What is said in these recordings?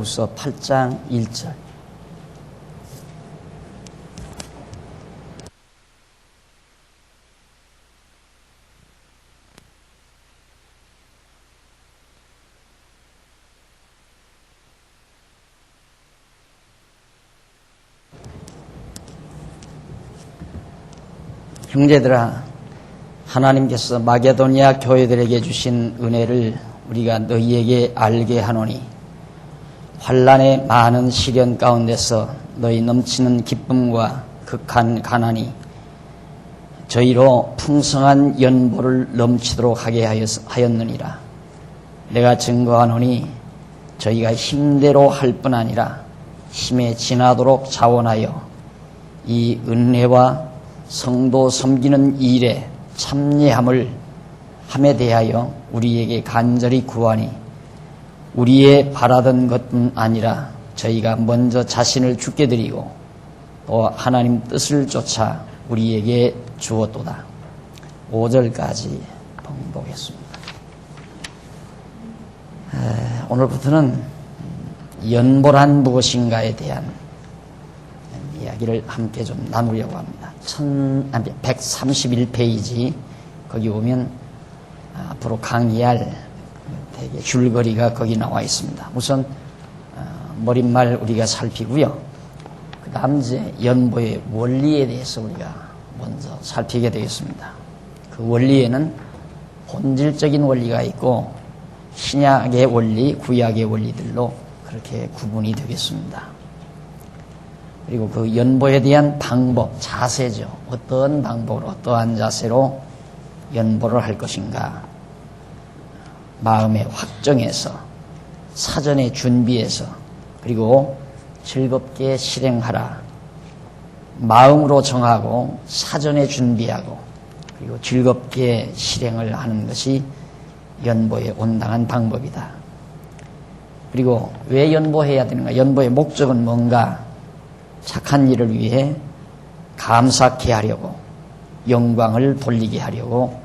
후서 8장 1절. 형제들아, 하나님께서 마게도니아 교회들에게 주신 은혜를 우리가 너희에게 알게 하노니 환난의 많은 시련 가운데서 너희 넘치는 기쁨과 극한 가난이 저희로 풍성한 연보를 넘치도록 하게 하였느니라. 내가 증거하노니 저희가 힘대로 할 뿐 아니라 힘에 지나도록 자원하여 이 은혜와 성도 섬기는 일에 참여함을 함에 대하여 우리에게 간절히 구하니 우리의 바라던 것뿐 아니라 저희가 먼저 자신을 주께 드리고 또 하나님 뜻을 쫓아 우리에게 주었도다. 5절까지 보겠습니다. 오늘부터는 연보란 무엇인가에 대한 이야기를 함께 좀 나누려고 합니다. 131페이지 거기 보면 앞으로 강의할 되게 줄거리가 거기 나와 있습니다. 우선 머릿말 우리가 살피고요. 그 다음 이제 연보의 원리에 대해서 우리가 먼저 살피게 되겠습니다. 그 원리에는 본질적인 원리가 있고 신약의 원리, 구약의 원리들로 그렇게 구분이 되겠습니다. 그리고 그 연보에 대한 방법, 자세죠. 어떤 방법으로, 어떠한 자세로 연보를 할 것인가. 마음에 확정해서, 사전에 준비해서, 그리고 즐겁게 실행하라. 마음으로 정하고, 사전에 준비하고, 그리고 즐겁게 실행을 하는 것이 연보의 온당한 방법이다. 그리고 왜 연보해야 되는가? 연보의 목적은 뭔가? 착한 일을 위해 감사케 하려고, 영광을 돌리게 하려고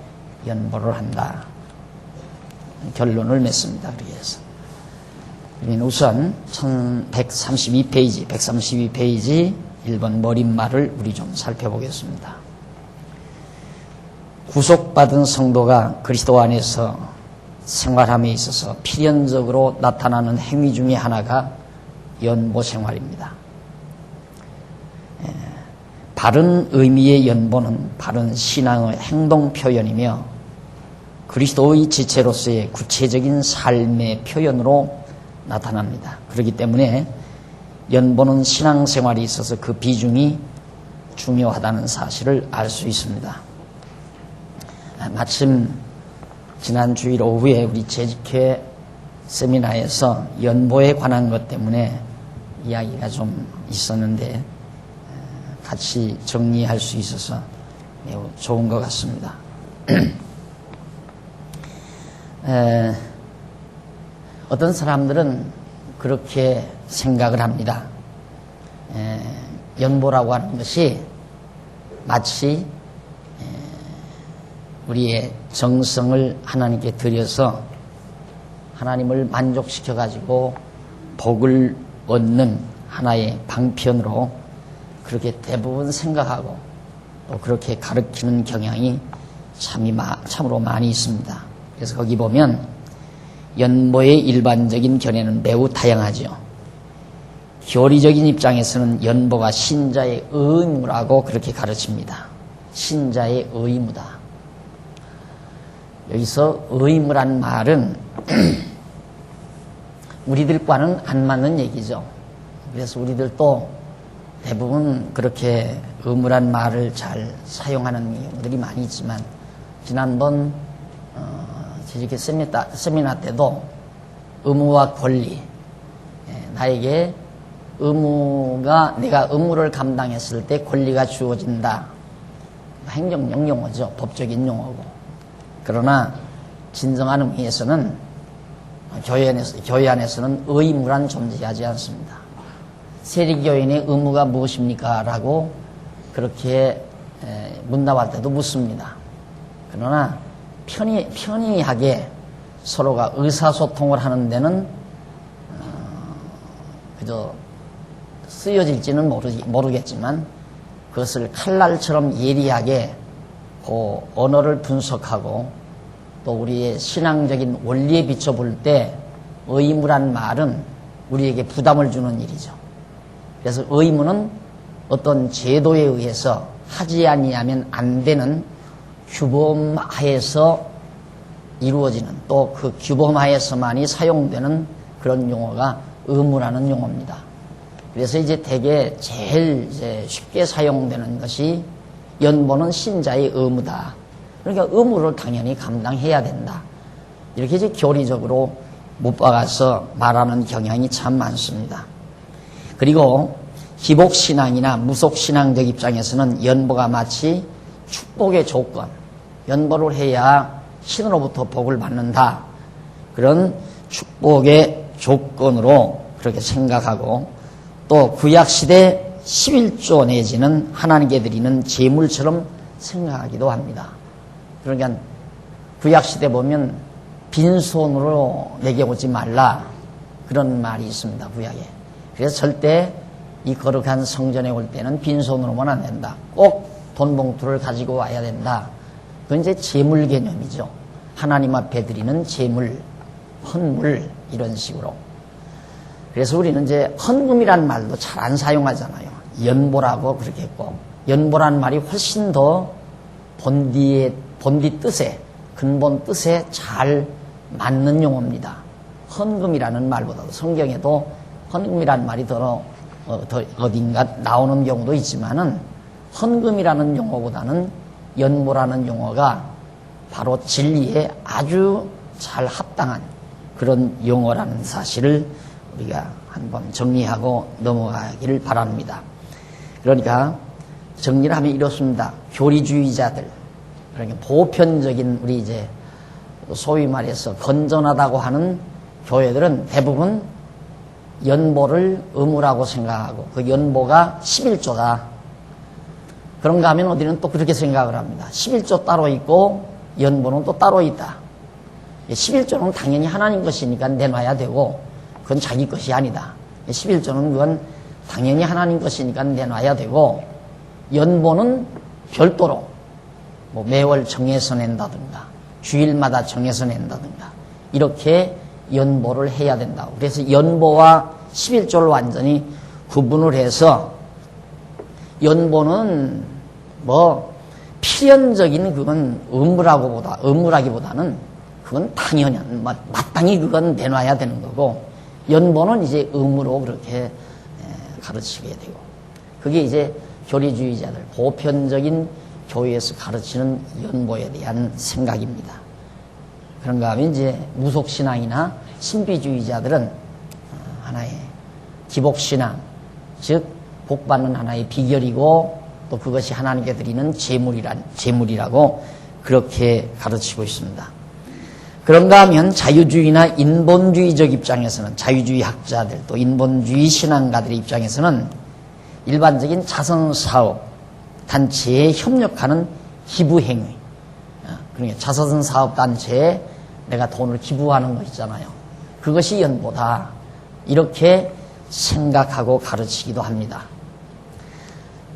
연보를 한다. 결론을 맺습니다. 그래서 우선 132페이지 1번 머릿말을 우리 좀 살펴보겠습니다. 구속받은 성도가 그리스도 안에서 생활함에 있어서 필연적으로 나타나는 행위 중에 하나가 연보 생활입니다. 바른 의미의 연보는 바른 신앙의 행동 표현이며 그리스도의 지체로서의 구체적인 삶의 표현으로 나타납니다. 그렇기 때문에 연보는 신앙생활에 있어서 그 비중이 중요하다는 사실을 알 수 있습니다. 마침 지난 주일 오후에 우리 재직회 세미나에서 연보에 관한 것 때문에 이야기가 좀 있었는데 같이 정리할 수 있어서 매우 좋은 것 같습니다. 어떤 사람들은 그렇게 생각을 합니다. 연보라고 하는 것이 마치 우리의 정성을 하나님께 드려서 하나님을 만족시켜가지고 복을 얻는 하나의 방편으로 그렇게 대부분 생각하고 또 그렇게 가르치는 경향이 참으로 많이 있습니다. 그래서 거기 보면 연보의 일반적인 견해는 매우 다양하죠. 교리적인 입장에서는 연보가 신자의 의무라고 그렇게 가르칩니다. 신자의 의무다. 여기서 의무란 말은 우리들과는 안 맞는 얘기죠. 그래서 우리들도 대부분 그렇게 의무란 말을 잘 사용하는 경우들이 많이 있지만 지난번 재직회 세미나 때도 의무와 권리, 나에게 내가 의무를 감당했을 때 권리가 주어진다. 행정용 용어죠. 법적인 용어고. 그러나 진정한 의미에서는 교회 안에서는 의무란 존재하지 않습니다. 세리교인의 의무가 무엇입니까? 라고 그렇게 문답할 때도 묻습니다. 그러나 편리하게 서로가 의사소통을 하는 데는 그저 쓰여질지는 모르겠지만 그것을 칼날처럼 예리하게 그 언어를 분석하고 또 우리의 신앙적인 원리에 비춰볼 때 의무란 말은 우리에게 부담을 주는 일이죠. 그래서 의무는 어떤 제도에 의해서 하지 아니하면 안 되는 규범하에서 이루어지는 또 그 규범하에서만이 사용되는 그런 용어가 의무라는 용어입니다. 그래서 이제 대개 제일 이제 쉽게 사용되는 것이 연보는 신자의 의무다. 그러니까 의무를 당연히 감당해야 된다. 이렇게 이제 교리적으로 못 박아서 말하는 경향이 참 많습니다. 그리고 기복신앙이나 무속신앙적 입장에서는 연보가 마치 축복의 조건, 연보를 해야 신으로부터 복을 받는다. 그런 축복의 조건으로 그렇게 생각하고 또 구약시대 11조 내지는 하나님께 드리는 제물처럼 생각하기도 합니다. 그러니까 구약시대 보면 빈손으로 내게 오지 말라 그런 말이 있습니다. 구약에. 그래서 절대 이 거룩한 성전에 올 때는 빈손으로만 안 된다. 꼭 돈봉투를 가지고 와야 된다. 그건 이제 제물 개념이죠. 하나님 앞에 드리는 제물, 헌물 이런 식으로. 그래서 우리는 이제 헌금이란 말도 잘 안 사용하잖아요. 연보라고 그렇게 했고 연보란 말이 훨씬 더 본디 뜻에 근본 뜻에 잘 맞는 용어입니다. 헌금이라는 말보다도 성경에도 헌금이라는 말이 더 어딘가 나오는 경우도 있지만은 헌금이라는 용어보다는 연보라는 용어가 바로 진리에 아주 잘 합당한 그런 용어라는 사실을 우리가 한번 정리하고 넘어가기를 바랍니다. 그러니까 정리를 하면 이렇습니다. 교리주의자들, 그러니까 보편적인 우리 이제 소위 말해서 건전하다고 하는 교회들은 대부분 연보를 의무라고 생각하고 그 연보가 11조다. 그런가 하면 어디는 또 그렇게 생각을 합니다. 11조 따로 있고 연보는 또 따로 있다. 11조는 당연히 하나님 것이니까 내놔야 되고 그건 자기 것이 아니다. 11조는 그건 당연히 하나님 것이니까 내놔야 되고 연보는 별도로 뭐 매월 정해서 낸다든가 주일마다 정해서 낸다든가 이렇게 연보를 해야 된다고. 그래서 연보와 11조를 완전히 구분을 해서 연보는 뭐 필연적인 그건 의무라기보다는 그건 당연히 마땅히 그건 내놔야 되는 거고 연보는 이제 의무로 그렇게 가르치게 되고 그게 이제 교리주의자들 보편적인 교회에서 가르치는 연보에 대한 생각입니다. 그런가 하면 이제 무속신앙이나 신비주의자들은 하나의 기복신앙, 즉 복받는 하나의 비결이고 또 그것이 하나님께 드리는 제물이라고 그렇게 가르치고 있습니다. 그런가 하면 자유주의나 인본주의적 입장에서는 자유주의 학자들 또 인본주의 신앙가들의 입장에서는 일반적인 자선사업 단체에 협력하는 기부행위, 그러니까 자선사업단체에 내가 돈을 기부하는 거 있잖아요. 그것이 연보다 이렇게 생각하고 가르치기도 합니다.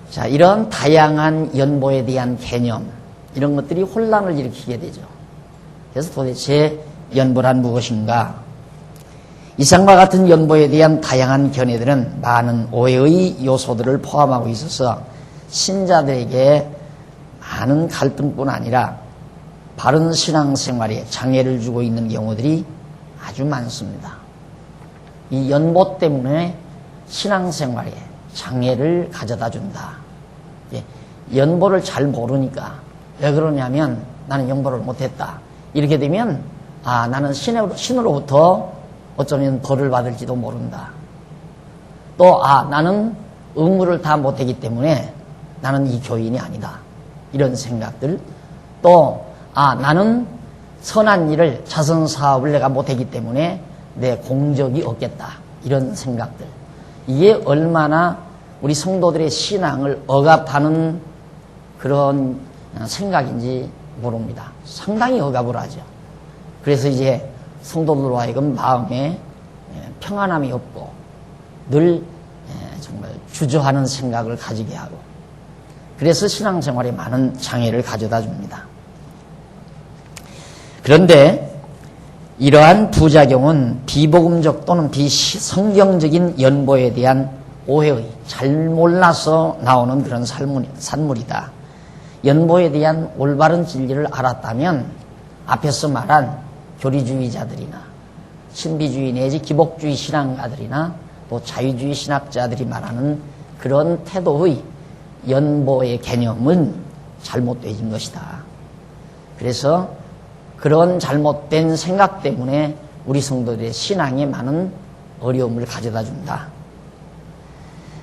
자, 이런 다양한 연보에 대한 개념 이런 것들이 혼란을 일으키게 되죠. 그래서 도대체 연보란 무엇인가? 이상과 같은 연보에 대한 다양한 견해들은 많은 오해의 요소들을 포함하고 있어서 신자들에게 많은 갈등뿐 아니라 바른 신앙생활에 장애를 주고 있는 경우들이 아주 많습니다. 이 연보 때문에 신앙생활에 장애를 가져다 준다. 연보를 잘 모르니까 왜 그러냐면 나는 연보를 못했다. 이렇게 되면 나는 신으로부터 어쩌면 벌을 받을지도 모른다. 또 나는 의무를 다 못했기 때문에 나는 이 교인이 아니다. 이런 생각들. 또 나는 선한 일을 자선사업을 내가 못했기 때문에 내 공적이 없겠다. 이런 생각들. 이게 얼마나 우리 성도들의 신앙을 억압하는 그런 생각인지 모릅니다. 상당히 억압을 하죠. 그래서 이제 성도들로 하여금 마음에 평안함이 없고 늘 정말 주저하는 생각을 가지게 하고, 그래서 신앙생활에 많은 장애를 가져다 줍니다. 그런데 이러한 부작용은 비복음적 또는 비성경적인 연보에 대한 오해의 잘 몰라서 나오는 그런 산물이다. 연보에 대한 올바른 진리를 알았다면 앞에서 말한 교리주의자들이나 신비주의 내지 기복주의 신앙가들이나 또 자유주의 신학자들이 말하는 그런 태도의 연보의 개념은 잘못된 것이다. 그래서 그런 잘못된 생각 때문에 우리 성도들의 신앙에 많은 어려움을 가져다 준다.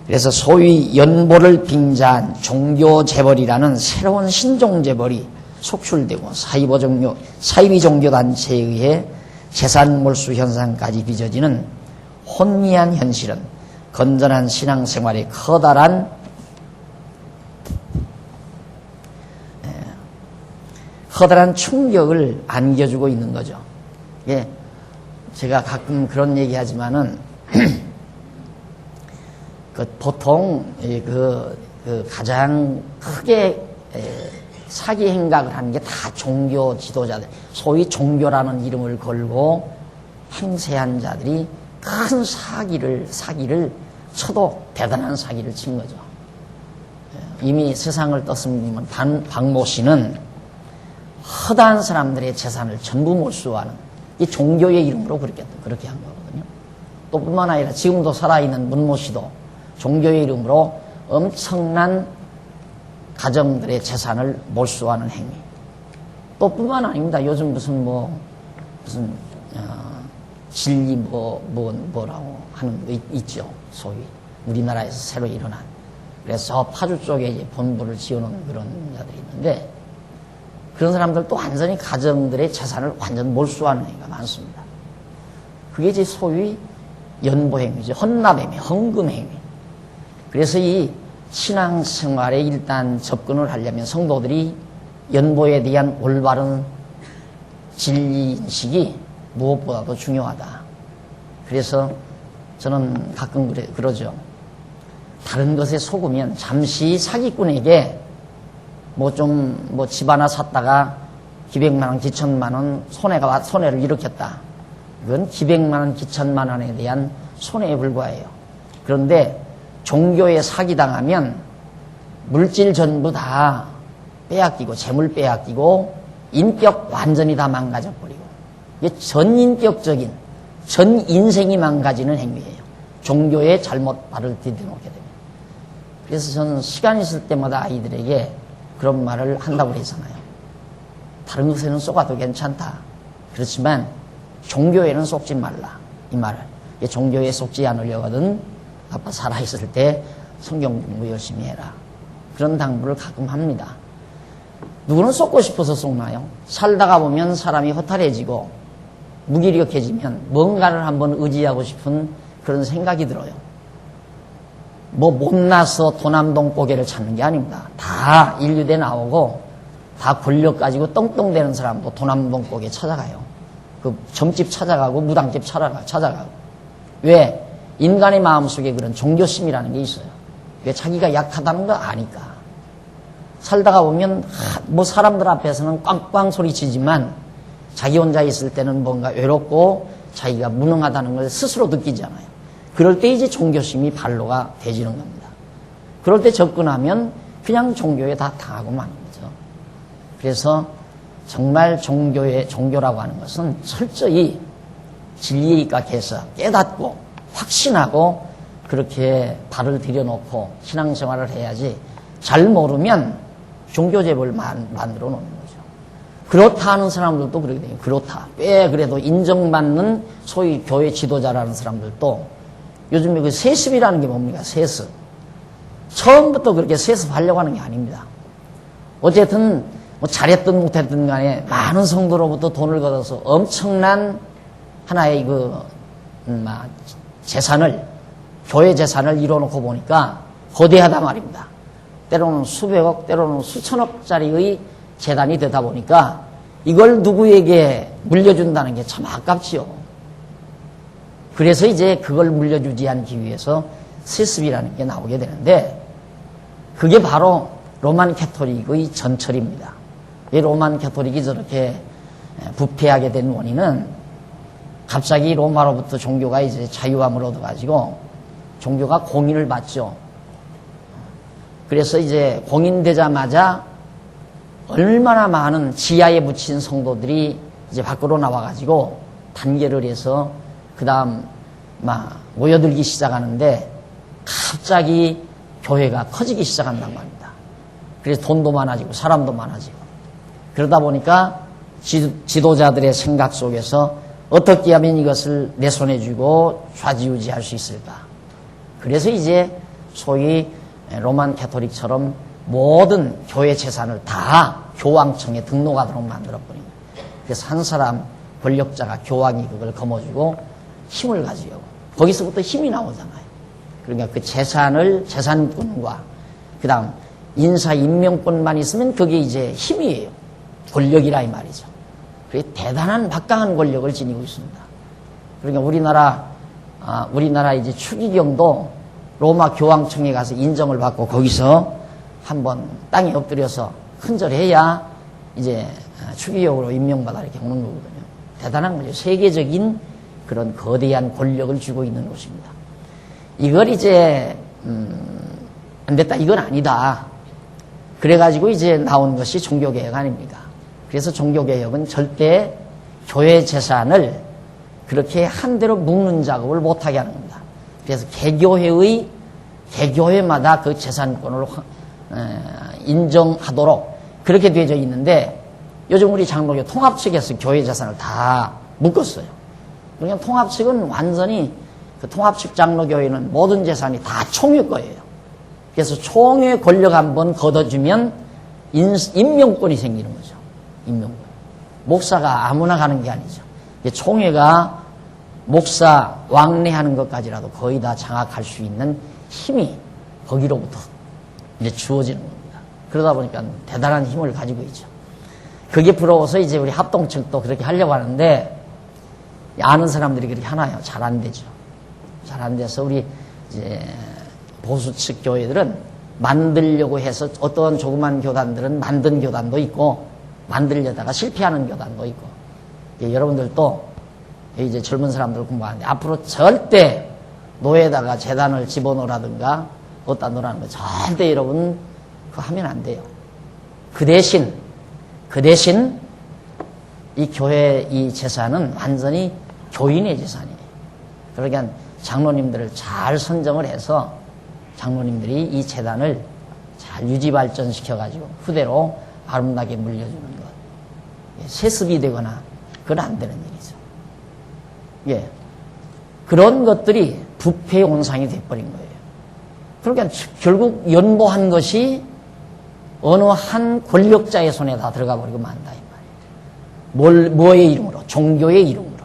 그래서 소위 연보를 빙자한 종교재벌이라는 새로운 신종재벌이 속출되고 사이비 종교단체에 의해 재산 몰수 현상까지 빚어지는 혼미한 현실은 건전한 신앙생활에 커다란 충격을 안겨주고 있는 거죠. 예, 제가 가끔 그런 얘기하지만은 보통 가장 크게 사기 행각을 하는 게 다 종교 지도자들, 소위 종교라는 이름을 걸고 행세한 자들이 큰 사기를 쳐도 대단한 사기를 친 거죠. 이미 세상을 떴으면 박모 씨는 허다한 사람들의 재산을 전부 몰수하는 이 종교의 이름으로 그렇게 한 거거든요. 또 뿐만 아니라 지금도 살아있는 문모 씨도 종교의 이름으로 엄청난 가정들의 재산을 몰수하는 행위. 또 뿐만 아닙니다. 요즘 무슨 진리 뭐라고 하는 거 있죠. 소위 우리나라에서 새로 일어난. 그래서 파주 쪽에 이제 본부를 지어놓은 그런 자들이 있는데, 그런 사람들 또 완전히 가정들의 재산을 완전 몰수하는 행위가 많습니다. 그게 이제 소위 연보행위죠. 헌납행위, 헌금행위. 그래서 이 신앙생활에 일단 접근을 하려면 성도들이 연보에 대한 올바른 진리인식이 무엇보다도 중요하다. 그래서 저는 가끔 그러죠. 다른 것에 속으면 잠시 사기꾼에게 집 하나 샀다가 기백만 원, 기천만 원 손해를 일으켰다. 이건 기백만 원, 기천만 원에 대한 손해에 불과해요. 그런데 종교에 사기당하면 물질 전부 다 빼앗기고 재물 빼앗기고 인격 완전히 다 망가져버리고, 이게 전인격적인 전 인생이 망가지는 행위예요. 종교에 잘못 발을 디뎌놓게 되면. 그래서 저는 시간 있을 때마다 아이들에게 그런 말을 한다고 그러잖아요. 다른 것에는 속아도 괜찮다. 그렇지만 종교에는 속지 말라. 이 말을. 종교에 속지 않으려거든 아빠 살아있을 때 성경 공부 열심히 해라. 그런 당부를 가끔 합니다. 누구는 쏟고 싶어서 쏟나요? 살다가 보면 사람이 허탈해지고 무기력해지면 뭔가를 한번 의지하고 싶은 그런 생각이 들어요. 못나서 도남동 고개를 찾는 게 아닙니다. 다 인류대 나오고 다 권력 가지고 떵떵대는 사람도 도남동 고개 찾아가요. 그 점집 찾아가고 무당집 찾아가고. 왜? 인간의 마음속에 그런 종교심이라는 게 있어요. 왜? 자기가 약하다는 거 아니까. 살다가 보면 사람들 앞에서는 꽝꽝 소리치지만 자기 혼자 있을 때는 뭔가 외롭고 자기가 무능하다는 걸 스스로 느끼잖아요. 그럴 때 이제 종교심이 발로가 되지는 겁니다. 그럴 때 접근하면 그냥 종교에 다 당하고 마는 거죠. 그래서 정말 종교라고 하는 것은 철저히 진리에 입각해서 깨닫고 확신하고 그렇게 발을 들여놓고 신앙생활을 해야지, 잘 모르면 종교재벌 만들어 놓는 거죠. 그렇다 하는 사람들도 그렇게 돼요. 그렇다. 꽤 그래도 인정받는 소위 교회 지도자라는 사람들도 요즘에 그 세습이라는 게 뭡니까? 세습. 처음부터 그렇게 세습하려고 하는 게 아닙니다. 어쨌든 잘했든 못했든 간에 많은 성도로부터 돈을 걷어서 엄청난 하나의 재산을, 교회 재산을 이뤄놓고 보니까 거대하다 말입니다. 때로는 수백억, 때로는 수천억짜리의 재단이 되다 보니까 이걸 누구에게 물려준다는 게 참 아깝지요. 그래서 이제 그걸 물려주지 않기 위해서 세습이라는 게 나오게 되는데, 그게 바로 로만 캐토릭의 전철입니다. 이 로만 캐토릭이 저렇게 부패하게 된 원인은 갑자기 로마로부터 종교가 이제 자유함을 얻어가지고 종교가 공인을 받죠. 그래서 이제 공인되자마자 얼마나 많은 지하에 묻힌 성도들이 이제 밖으로 나와가지고 단결을 해서 그 다음 막 모여들기 시작하는데 갑자기 교회가 커지기 시작한단 말입니다. 그래서 돈도 많아지고 사람도 많아지고 그러다 보니까 지도자들의 생각 속에서 어떻게 하면 이것을 내 손에 쥐고 좌지우지할 수 있을까. 그래서 이제 소위 로만 캐토릭처럼 모든 교회 재산을 다 교황청에 등록하도록 만들어버린 거예요. 그래서 한 사람 권력자가 교황이 그걸 거머쥐고 힘을 가지려고. 거기서부터 힘이 나오잖아요. 그러니까 그 재산권과 그 다음 인사 임명권만 있으면 그게 이제 힘이에요. 권력이라 이 말이죠. 그게 대단한 막강한 권력을 지니고 있습니다. 그러니까 우리나라 이제 추기경도 로마 교황청에 가서 인정을 받고 거기서 한번 땅에 엎드려서 큰절해야 이제 추기경으로 임명받아 이렇게 오는 거거든요. 대단한 거죠. 세계적인 그런 거대한 권력을 쥐고 있는 곳입니다. 이걸 이제 안 됐다, 이건 아니다. 그래가지고 이제 나온 것이 종교개혁 아닙니까? 그래서 종교개혁은 절대 교회 재산을 그렇게 한 대로 묶는 작업을 못하게 하는 겁니다. 그래서 개교회마다 그 재산권을 인정하도록 그렇게 되어져 있는데, 요즘 우리 장로교 통합 측에서 교회 재산을 다 묶었어요. 그러니까 통합 측은 완전히 그 통합 측 장로교회는 모든 재산이 다 총회 거예요. 그래서 총회 권력 한번 걷어주면 임명권이 생기는 거죠. 임명권. 목사가 아무나 가는 게 아니죠. 총회가 목사 왕래하는 것까지라도 거의 다 장악할 수 있는 힘이 거기로부터 이제 주어지는 겁니다. 그러다 보니까 대단한 힘을 가지고 있죠. 그게 부러워서 이제 우리 합동 측도 그렇게 하려고 하는데, 아는 사람들이 그렇게 하나요? 잘 안 되죠. 잘 안 돼서 우리 이제 보수 측 교회들은 만들려고 해서 어떤 조그만 교단들은 만든 교단도 있고 만들려다가 실패하는 교단도 있고. 여러분들도 이제 젊은 사람들 공부하는데 앞으로 절대 노예에다가 재단을 집어넣으라든가 어디다 놓으라는 거 절대 여러분 그거 하면 안 돼요. 그 대신 이 교회 이 재산은 완전히 교인의 재산이에요. 그러니까 장로님들을 잘 선정을 해서 장로님들이 이 재단을 잘 유지 발전시켜가지고 후대로 아름답게 물려주는 것. 세습이 되거나 그건 안 되는 일이죠. 예. 그런 것들이 부패의 온상이 돼버린 거예요. 그러니까 결국 연보한 것이 어느 한 권력자의 손에 다 들어가 버리고 만다 이 말이에요. 뭐의 이름으로? 종교의 이름으로.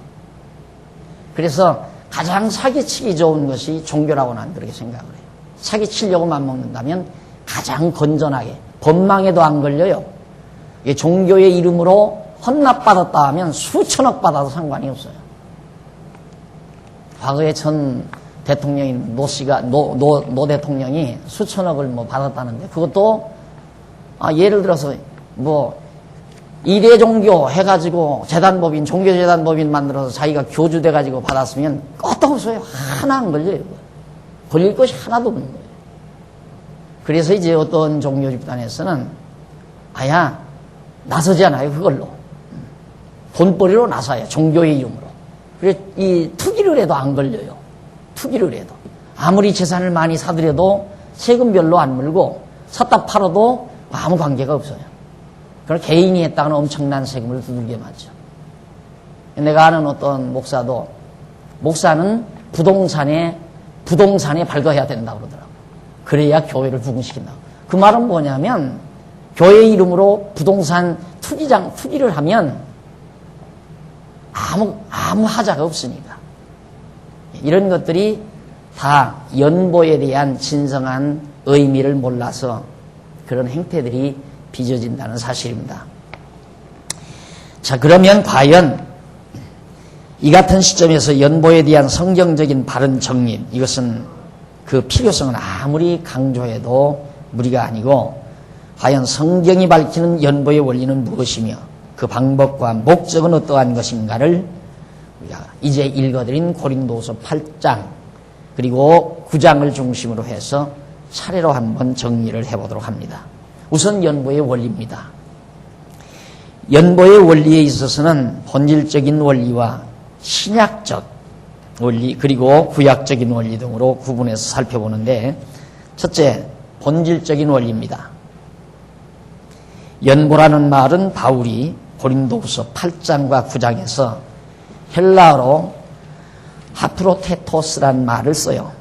그래서 가장 사기치기 좋은 것이 종교라고 난 그렇게 생각을 해요. 사기치려고 맘먹는다면 가장 건전하게, 법망에도 안 걸려요. 종교의 이름으로 헌납받았다 하면 수천억 받아도 상관이 없어요. 과거에 전 대통령이 노 대통령이 수천억을 뭐 받았다는데, 그것도 예를 들어서 뭐 이대 종교 해가지고 재단법인, 종교재단법인 만들어서 자기가 교주돼가지고 받았으면 껐다없어요. 하나 안 걸려요. 걸릴 것이 하나도 없는 거예요. 그래서 이제 어떤 종교 집단에서는 아야 나서지 않아요. 그걸로 돈벌이로 나서요. 종교의 이름으로. 그래 이 투기를 해도 안 걸려요. 투기를 해도 아무리 재산을 많이 사들여도 세금 별로 안 물고 샀다 팔아도 아무 관계가 없어요. 그럼 개인이 했다가는 엄청난 세금을 두들겨 맞죠. 내가 아는 어떤 목사는 부동산에 발거해야 된다고 그러더라고요. 그래야 교회를 부흥시킨다고. 그 말은 뭐냐면 교회 이름으로 부동산 투기를 하면 아무 하자가 없으니까. 이런 것들이 다 연보에 대한 진정한 의미를 몰라서 그런 행태들이 빚어진다는 사실입니다. 자, 그러면 과연 이 같은 시점에서 연보에 대한 성경적인 바른 정립, 이것은 그 필요성은 아무리 강조해도 무리가 아니고, 과연 성경이 밝히는 연보의 원리는 무엇이며 그 방법과 목적은 어떠한 것인가를 우리가 이제 읽어드린 고린도후서 8장 그리고 9장을 중심으로 해서 차례로 한번 정리를 해보도록 합니다. 우선 연보의 원리입니다. 연보의 원리에 있어서는 본질적인 원리와 신약적 원리 그리고 구약적인 원리 등으로 구분해서 살펴보는데, 첫째, 본질적인 원리입니다. 연보라는 말은 바울이 고린도후서 8장과 9장에서 헬라어로 하프로테토스라는 말을 써요.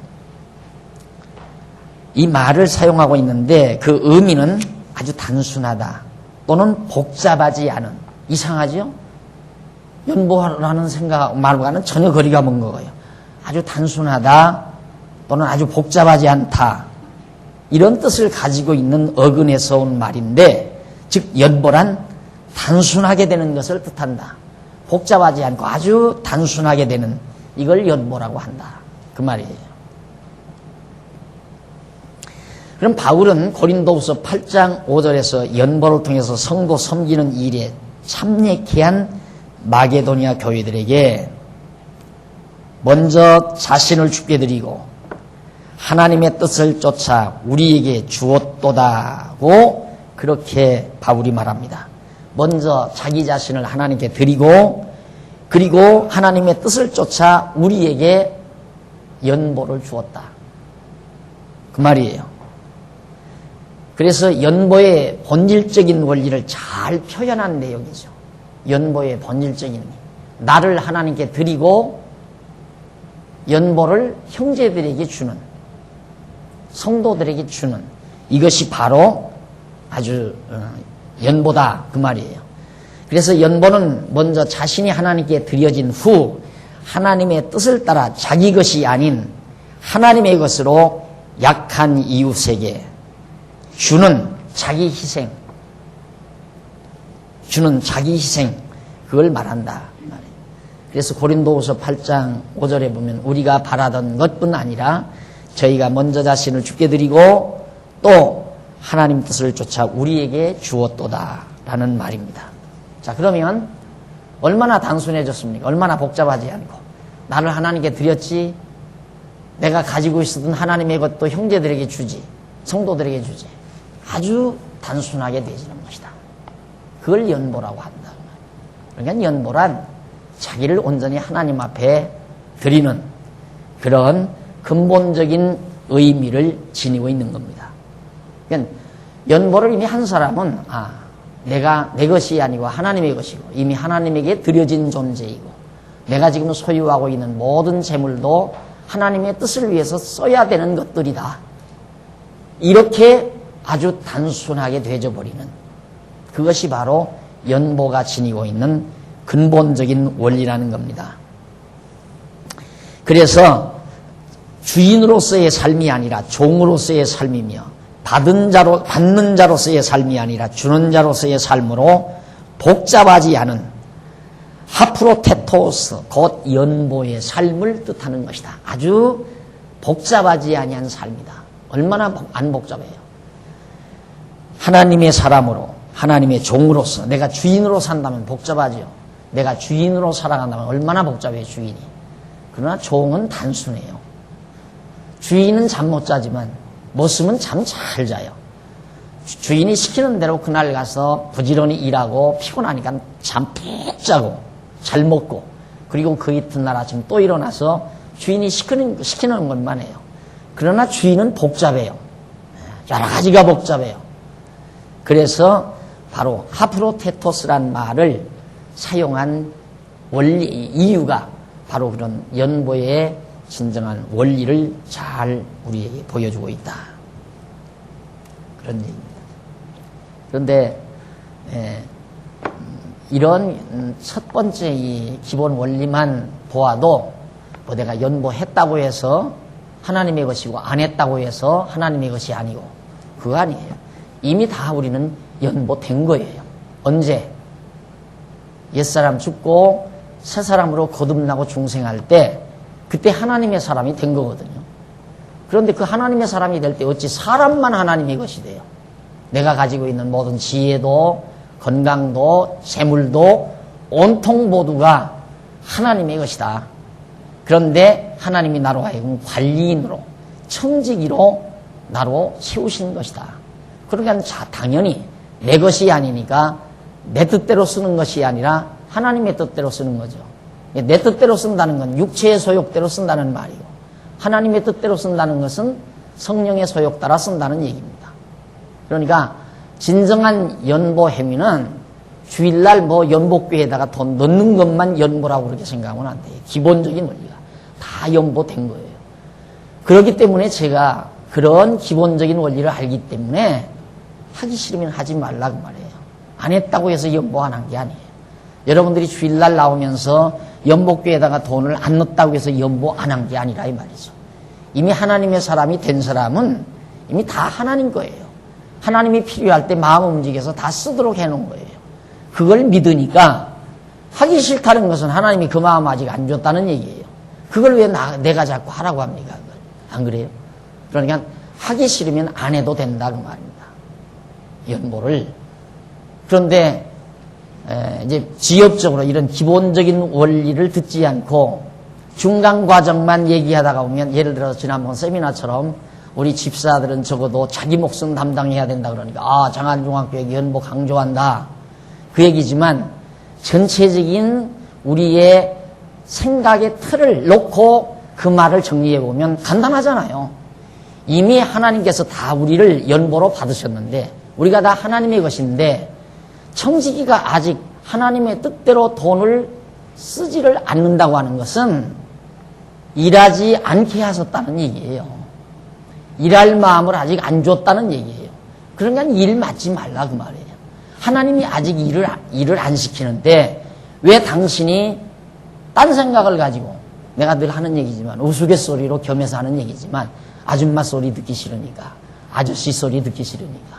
이 말을 사용하고 있는데 그 의미는 아주 단순하다 또는 복잡하지 않은, 이상하죠? 연보라는 말과는 전혀 거리가 먼 거예요. 아주 단순하다 또는 아주 복잡하지 않다, 이런 뜻을 가지고 있는 어근에서 온 말인데, 즉 연보란 단순하게 되는 것을 뜻한다. 복잡하지 않고 아주 단순하게 되는, 이걸 연보라고 한다, 그 말이에요. 그럼 바울은 고린도후서 8장 5절에서 연보를 통해서 성도 섬기는 일에 참여케 한 마게도니아 교회들에게 먼저 자신을 주께 드리고 하나님의 뜻을 쫓아 우리에게 주었도다고 그렇게 바울이 말합니다. 먼저 자기 자신을 하나님께 드리고, 그리고 하나님의 뜻을 쫓아 우리에게 연보를 주었다, 그 말이에요. 그래서 연보의 본질적인 원리를 잘 표현한 내용이죠. 연보의 본질적인, 나를 하나님께 드리고 연보를 형제들에게 주는, 성도들에게 주는, 이것이 바로 아주 연보다, 그 말이에요. 그래서 연보는 먼저 자신이 하나님께 드려진 후 하나님의 뜻을 따라 자기 것이 아닌 하나님의 것으로 약한 이웃에게 주는 자기 희생, 그걸 말한다. 그래서 고린도후서 8장 5절에 보면 우리가 바라던 것뿐 아니라 저희가 먼저 자신을 주께 드리고 또 하나님 뜻을 쫓아 우리에게 주었도다 라는 말입니다. 자, 그러면 얼마나 단순해졌습니까? 얼마나 복잡하지 않고, 나를 하나님께 드렸지, 내가 가지고 있었던 하나님의 것도 형제들에게 주지, 성도들에게 주지, 아주 단순하게 되지는 것이다. 그걸 연보라고 한다. 그러니까 연보란 자기를 온전히 하나님 앞에 드리는 그런 근본적인 의미를 지니고 있는 겁니다. 그러니까 연보를 이미 한 사람은 내가 내 것이 아니고 하나님의 것이고 이미 하나님에게 드려진 존재이고, 내가 지금 소유하고 있는 모든 재물도 하나님의 뜻을 위해서 써야 되는 것들이다, 이렇게 아주 단순하게 되어버리는, 그것이 바로 연보가 지니고 있는 근본적인 원리라는 겁니다. 그래서 주인으로서의 삶이 아니라 종으로서의 삶이며, 받는 자로서의 삶이 아니라 주는 자로서의 삶으로 복잡하지 않은 하프로테토스, 곧 연보의 삶을 뜻하는 것이다. 아주 복잡하지 아니한 삶이다. 얼마나 안 복잡해요. 하나님의 사람으로, 하나님의 종으로서, 내가 주인으로 산다면 복잡하죠. 내가 주인으로 살아간다면 얼마나 복잡해요, 주인이. 그러나 종은 단순해요. 주인은 잠 못 자지만 모습은 잠 잘 자요. 주인이 시키는 대로 그날 가서 부지런히 일하고 피곤하니까 잠 푹 자고 잘 먹고, 그리고 그 이튿날 아침 또 일어나서 주인이 시키는 것만 해요. 그러나 주인은 복잡해요. 여러 가지가 복잡해요. 그래서 바로 하프로테토스란 말을 사용한 원리, 이유가 바로 그런 연보의 진정한 원리를 잘 우리에게 보여주고 있다, 그런 얘기입니다. 그런데 이런 첫 번째 이 기본 원리만 보아도 뭐 내가 연보했다고 해서 하나님의 것이고 안 했다고 해서 하나님의 것이 아니고, 그거 아니에요. 이미 다 우리는 연보된 거예요. 언제? 옛사람 죽고 새 사람으로 거듭나고 중생할 때 그때 하나님의 사람이 된 거거든요. 그런데 그 하나님의 사람이 될 때 어찌 사람만 하나님의 것이 돼요? 내가 가지고 있는 모든 지혜도 건강도 재물도 온통 모두가 하나님의 것이다. 그런데 하나님이 나로 하여금 관리인으로 청지기로 나로 세우신 것이다. 그러니까 당연히 내 것이 아니니까 내 뜻대로 쓰는 것이 아니라 하나님의 뜻대로 쓰는 거죠. 내 뜻대로 쓴다는 건 육체의 소욕대로 쓴다는 말이고, 하나님의 뜻대로 쓴다는 것은 성령의 소욕 따라 쓴다는 얘기입니다. 그러니까 진정한 연보 행위는 주일날 연보교회에다가 돈 넣는 것만 연보라고 그렇게 생각하면 안 돼요. 기본적인 원리가 다 연보된 거예요. 그렇기 때문에 제가 그런 기본적인 원리를 알기 때문에 하기 싫으면 하지 말라고 말해요. 안 했다고 해서 연보 안 한 게 아니에요. 여러분들이 주일날 나오면서 연복교에다가 돈을 안 넣었다고 해서 연보 안 한 게 아니라 이 말이죠. 이미 하나님의 사람이 된 사람은 이미 다 하나님 거예요. 하나님이 필요할 때 마음 움직여서 다 쓰도록 해놓은 거예요. 그걸 믿으니까 하기 싫다는 것은 하나님이 그 마음 아직 안 줬다는 얘기예요. 그걸 왜 내가 자꾸 하라고 합니까? 그걸. 안 그래요? 그러니까 하기 싫으면 안 해도 된다 그 말입니다. 연보를. 그런데 이제 지엽적으로 이런 기본적인 원리를 듣지 않고 중간 과정만 얘기하다가 보면, 예를 들어서 지난번 세미나처럼 우리 집사들은 적어도 자기 목숨 담당해야 된다 그러니까 장안중앙교회 연보 강조한다 그 얘기지만, 전체적인 우리의 생각의 틀을 놓고 그 말을 정리해 보면 간단하잖아요. 이미 하나님께서 다 우리를 연보로 받으셨는데 우리가 다 하나님의 것인데, 청지기가 아직 하나님의 뜻대로 돈을 쓰지를 않는다고 하는 것은 일하지 않게 하셨다는 얘기예요. 일할 마음을 아직 안 줬다는 얘기예요. 그러니까 일 맡지 말라 그 말이에요. 하나님이 아직 일을 안 시키는데 왜 당신이 딴 생각을 가지고, 내가 늘 하는 얘기지만 우스갯소리로 겸해서 하는 얘기지만 아줌마 소리 듣기 싫으니까, 아저씨 소리 듣기 싫으니까,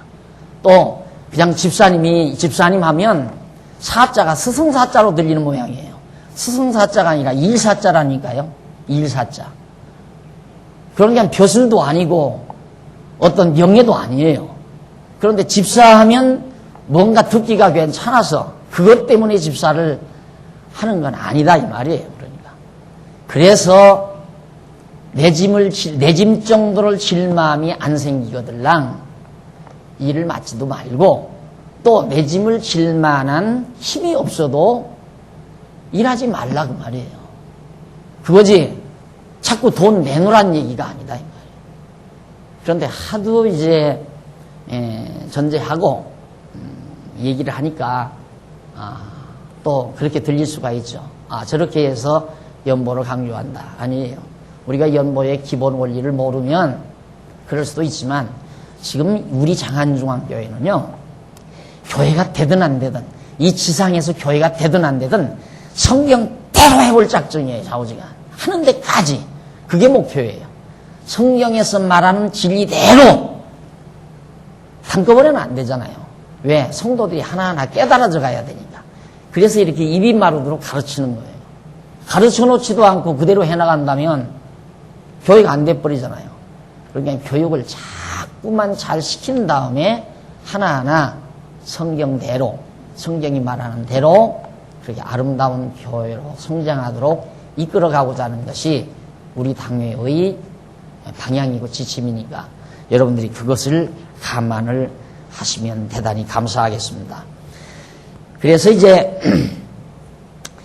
또 그냥 집사님 하면 사자가 스승사자로 들리는 모양이에요. 스승사자가 아니라 일사자라니까요. 일사자. 그러니까 벼슬도 아니고 어떤 명예도 아니에요. 그런데 집사하면 뭔가 듣기가 괜찮아서 그것 때문에 집사를 하는 건 아니다 이 말이에요. 그러니까. 그래서 내 짐 정도를 질 마음이 안 생기거들랑 일을 맡지도 말고, 또 내 짐을 질 만한 힘이 없어도 일하지 말라 그 말이에요. 그거지 자꾸 돈 내놓으란 얘기가 아니다 이 말이에요. 그런데 하도 이제 전제하고 얘기를 하니까 또 그렇게 들릴 수가 있죠. 저렇게 해서 연보를 강조한다. 아니에요. 우리가 연보의 기본 원리를 모르면 그럴 수도 있지만, 지금 우리 장안중앙교회는요, 교회가 되든 안 되든, 이 지상에서 교회가 되든 안 되든 성경대로 해볼 작정이에요. 좌우지간 하는 데까지. 그게 목표예요. 성경에서 말하는 진리대로. 한꺼번에는 안 되잖아요. 왜? 성도들이 하나하나 깨달아져 가야 되니까. 그래서 이렇게 입이 마르도록 가르치는 거예요. 가르쳐 놓지도 않고 그대로 해나간다면 교회가 안 돼버리잖아요. 그러니까 교육을 자꾸만 잘 시킨 다음에 하나하나 성경대로, 성경이 말하는 대로 그렇게 아름다운 교회로 성장하도록 이끌어가고자 하는 것이 우리 당회의 방향이고 지침이니까 여러분들이 그것을 감안을 하시면 대단히 감사하겠습니다. 그래서 이제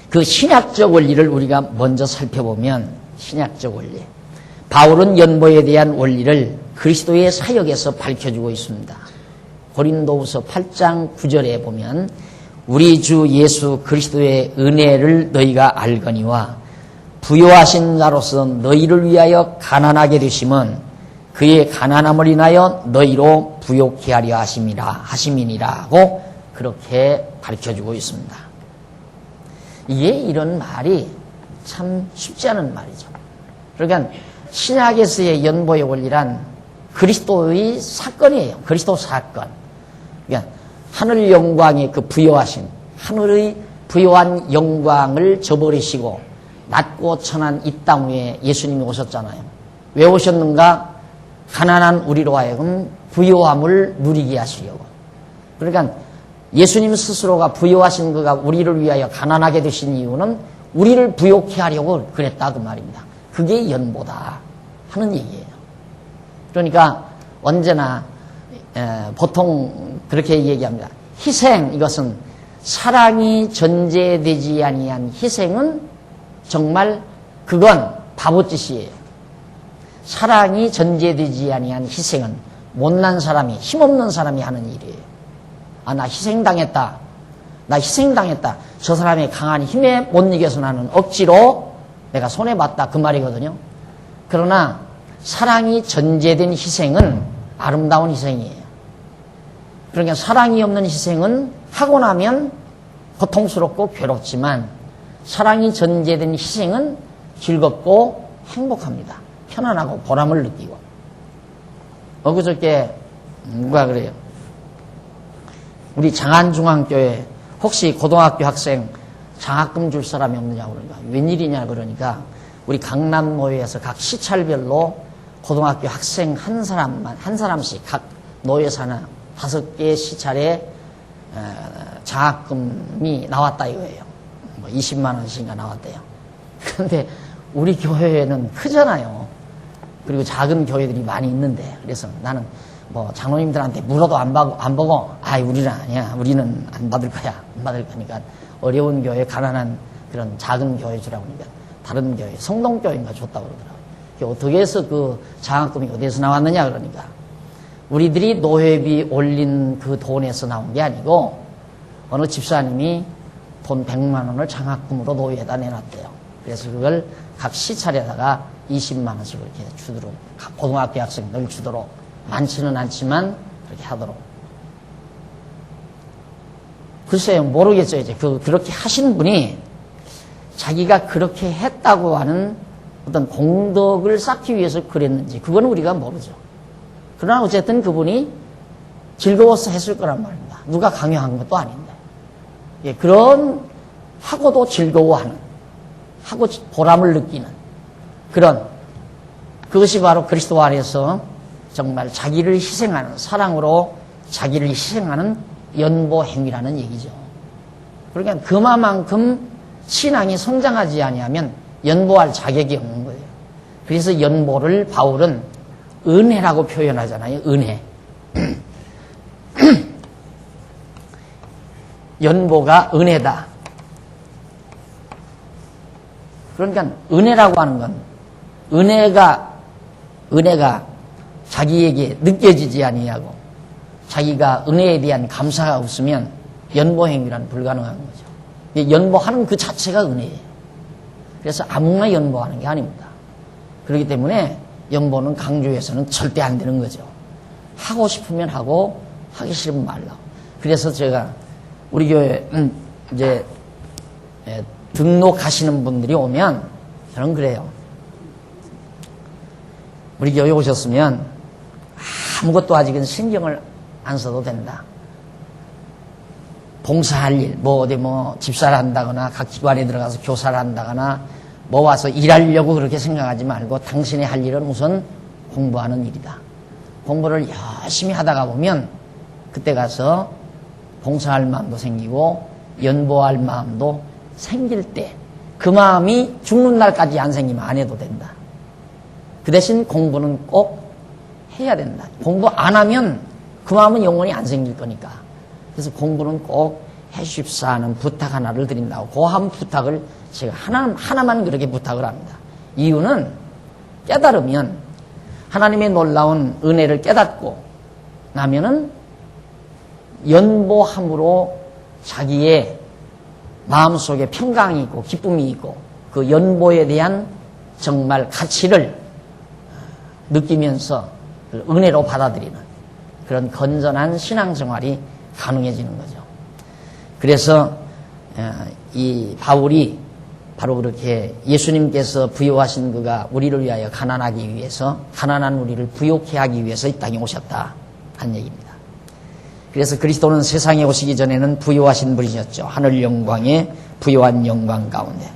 그 신약적 원리를 우리가 먼저 살펴보면, 신약적 원리, 바울은 연보에 대한 원리를 그리스도의 사역에서 밝혀주고 있습니다. 고린도후서 8장 9절에 보면, 우리 주 예수 그리스도의 은혜를 너희가 알거니와 부요하신 자로서 너희를 위하여 가난하게 되심은 그의 가난함을 인하여 너희로 부요케 하려 하심이니라고 그렇게 가르쳐주고 있습니다. 이게 이런 말이 참 쉽지 않은 말이죠. 그러니까 신약에서의 연보의 원리란 그리스도의 사건이에요. 그리스도 사건. 그러니까 하늘 영광의 그 부여하신, 하늘의 부요한 영광을 저버리시고 낮고 천한 이 땅 위에 예수님이 오셨잖아요. 왜 오셨는가? 가난한 우리로 하여금 부요함을 누리게 하시려고. 그러니까 예수님 스스로가 부요하신 그가 우리를 위하여 가난하게 되신 이유는 우리를 부요케 하려고 그랬다 그 말입니다. 그게 연보다 하는 얘기예요. 그러니까 언제나 보통 그렇게 얘기합니다. 희생, 이것은 사랑이 전제되지 아니한 희생은 정말 그건 바보짓이에요. 사랑이 전제되지 아니한 희생은 못난 사람이, 힘없는 사람이 하는 일이에요. 아, 나 희생당했다. 나 희생당했다. 저 사람의 강한 힘에 못 이겨서 나는 억지로 내가 손해봤다. 그 말이거든요. 그러나 사랑이 전제된 희생은 아름다운 희생이에요. 그러니까 사랑이 없는 희생은 하고 나면 고통스럽고 괴롭지만 사랑이 전제된 희생은 즐겁고 행복합니다. 편안하고 보람을 느끼고. 엊그저께 누가 그래요. 우리 장안중앙교회 혹시 고등학교 학생 장학금 줄 사람이 없느냐고 그러니까 웬일이냐 그러니까 우리 강남노회에서 각 시찰별로 고등학교 학생 한 사람씩 각 노회에서 하나 5개 시찰에 장학금이 나왔다 이거예요. 뭐 20만 원씩인가 나왔대요. 그런데 우리 교회는 크잖아요. 그리고 작은 교회들이 많이 있는데 그래서 나는 뭐 장로님들한테 물어도 안 보고 우리는 아니야. 우리는 안 받을 거야. 안 받을 거니까 어려운 교회, 가난한 그런 작은 교회 주라고 하니까 다른 교회, 성동교회인가 줬다고 그러더라고요. 어떻게 해서 그 장학금이 어디서 나왔느냐 그러니까 우리들이 노회비 올린 그 돈에서 나온 게 아니고 어느 집사님이 돈 100만 원을 장학금으로 노회에다 내놨대요. 그래서 그걸 각 시찰에다가 20만 원씩 이렇게 주도록 각 고등학교 학생들 주도록 많지는 않지만 그렇게 하도록. 글쎄요, 모르겠어요. 이제 그렇게 하신 분이 자기가 그렇게 했다고 하는 어떤 공덕을 쌓기 위해서 그랬는지 그거는 우리가 모르죠. 그러나 어쨌든 그분이 즐거워서 했을 거란 말입니다. 누가 강요한 것도 아닌데. 예, 그런 하고도 즐거워하는, 하고 보람을 느끼는 그것이 바로 그리스도 안에서 정말 자기를 희생하는, 사랑으로 자기를 희생하는 연보 행위라는 얘기죠. 그러니까 그만큼 신앙이 성장하지 아니하면 연보할 자격이 없는 거예요. 그래서 연보를 바울은 은혜라고 표현하잖아요. 은혜. 연보가 은혜다. 그러니까 은혜라고 하는 건 은혜가 자기에게 느껴지지 아니하고 자기가 은혜에 대한 감사가 없으면 연보행위란 불가능한 거죠. 연보하는 그 자체가 은혜예요. 그래서 아무나 연보하는 게 아닙니다. 그렇기 때문에 연보는 강조해서는 절대 안 되는 거죠. 하고 싶으면 하고 하기 싫으면 말라고. 그래서 제가 우리 교회 이제 등록하시는 분들이 오면 저는 그래요. 우리 교회 오셨으면 아무것도 아직은 신경을 안 써도 된다. 봉사할 일, 어디 집사를 한다거나 각 기관에 들어가서 교사를 한다거나 와서 일하려고 그렇게 생각하지 말고 당신이 할 일은 우선 공부하는 일이다. 공부를 열심히 하다가 보면 그때 가서 봉사할 마음도 생기고 연보할 마음도 생길 때 그 마음이 죽는 날까지 안 생기면 안 해도 된다. 그 대신 공부는 꼭 해야 된다. 공부 안 하면 그 마음은 영원히 안 생길 거니까. 그래서 공부는 꼭 해주십사 하는 부탁 하나를 드린다고. 그 한 부탁을 제가 하나만 그렇게 부탁을 합니다. 이유는 깨달으면 하나님의 놀라운 은혜를 깨닫고 나면은 연보함으로 자기의 마음속에 평강이 있고 기쁨이 있고 그 연보에 대한 정말 가치를 느끼면서 은혜로 받아들이는 그런 건전한 신앙생활이 가능해지는 거죠. 그래서 이 바울이 바로 그렇게 예수님께서 부요하신 그가 우리를 위하여 가난하기 위해서, 가난한 우리를 부요케 하기 위해서 이 땅에 오셨다 한 얘기입니다. 그래서 그리스도는 세상에 오시기 전에는 부요하신 분이셨죠. 하늘 영광에 부요한 영광 가운데.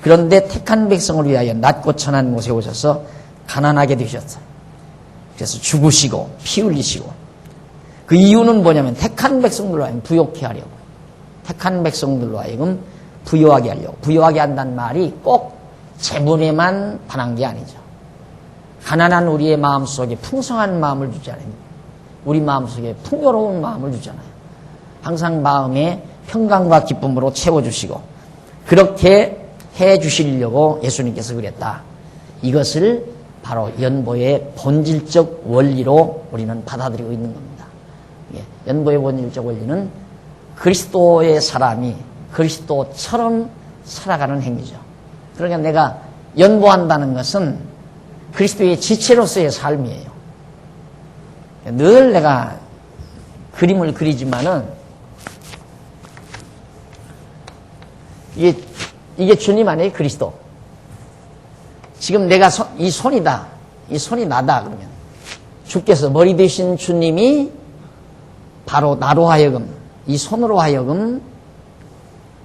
그런데 택한 백성을 위하여 낮고 천한 곳에 오셔서 가난하게 되셨어요. 그래서 죽으시고 피 흘리시고. 그 이유는 뭐냐면 택한 백성들로 하여금 부요케 하려고. 택한 백성들로 하여금 부요하게 하려고. 부요하게 한다는 말이 꼭 재물에만 반한 게 아니죠. 가난한 우리의 마음속에 풍성한 마음을 주지 않아요. 우리 마음속에 풍요로운 마음을 주잖아요. 항상 마음에 평강과 기쁨으로 채워주시고 그렇게 해주시려고 예수님께서 그랬다. 이것을 바로 연보의 본질적 원리로 우리는 받아들이고 있는 겁니다. 연보의 본질적 원리는 그리스도의 사람이 그리스도처럼 살아가는 행위죠. 그러니까 내가 연보한다는 것은 그리스도의 지체로서의 삶이에요. 늘 내가 그림을 그리지만은 이게 주님 안에 그리스도. 지금 내가 이 손이다. 이 손이 나다. 그러면 주께서 머리 되신 주님이 바로 나로 하여금 이 손으로 하여금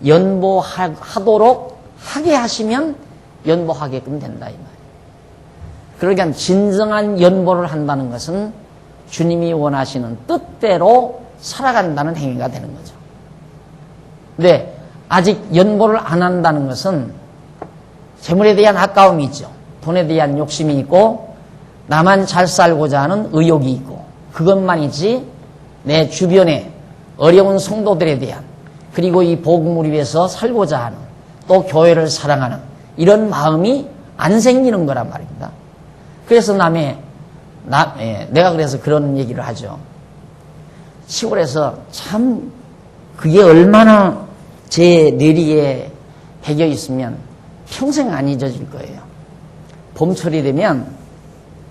연보하도록 하게 하시면 연보하게끔 된다 이 말이에요. 그러니까 진정한 연보를 한다는 것은 주님이 원하시는 뜻대로 살아간다는 행위가 되는 거죠. 근데 아직 연보를 안 한다는 것은 재물에 대한 아까움이 있죠. 돈에 대한 욕심이 있고 나만 잘 살고자 하는 의욕이 있고 그것만이지 내 주변에 어려운 성도들에 대한 그리고 이 복음을 위해서 살고자 하는 또 교회를 사랑하는 이런 마음이 안 생기는 거란 말입니다. 그래서 내가 그래서 그런 얘기를 하죠. 시골에서 참 그게 얼마나 제 뇌리에 배겨 있으면 평생 안 잊어질 거예요. 봄철이 되면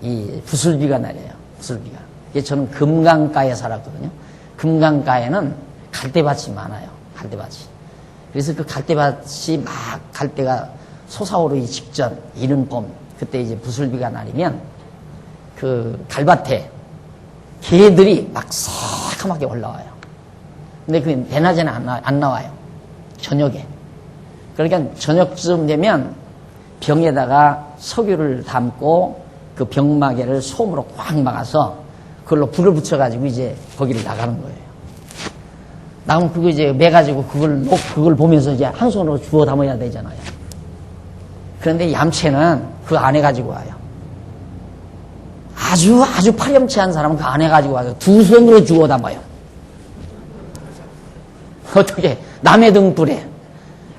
이 부슬비가 내려요. 부슬비가. 저는 금강가에 살았거든요. 금강가에는 갈대밭이 많아요. 갈대밭이. 그래서 그 갈대밭이 막 갈대가 솟아오르기 직전 이른 봄 그때 이제 부슬비가 내리면 그 갈밭에 개들이 막 새카맣게 올라와요. 근데 그 대낮에는 안 나와요. 저녁에. 그러니까 저녁쯤 되면 병에다가 석유를 담고 그 병마개를 솜으로 꽉 막아서 그걸로 불을 붙여가지고 이제 거기를 나가는 거예요. 나가면 그거 이제 매가지고 그걸 보면서 이제 한 손으로 주워 담아야 되잖아요. 그런데 얌체는 그 안에 가지고 와요. 아주 파렴치한 사람은 그 안에 가지고 와서 두 손으로 주워 담아요. 어떻게? 남의 등불에.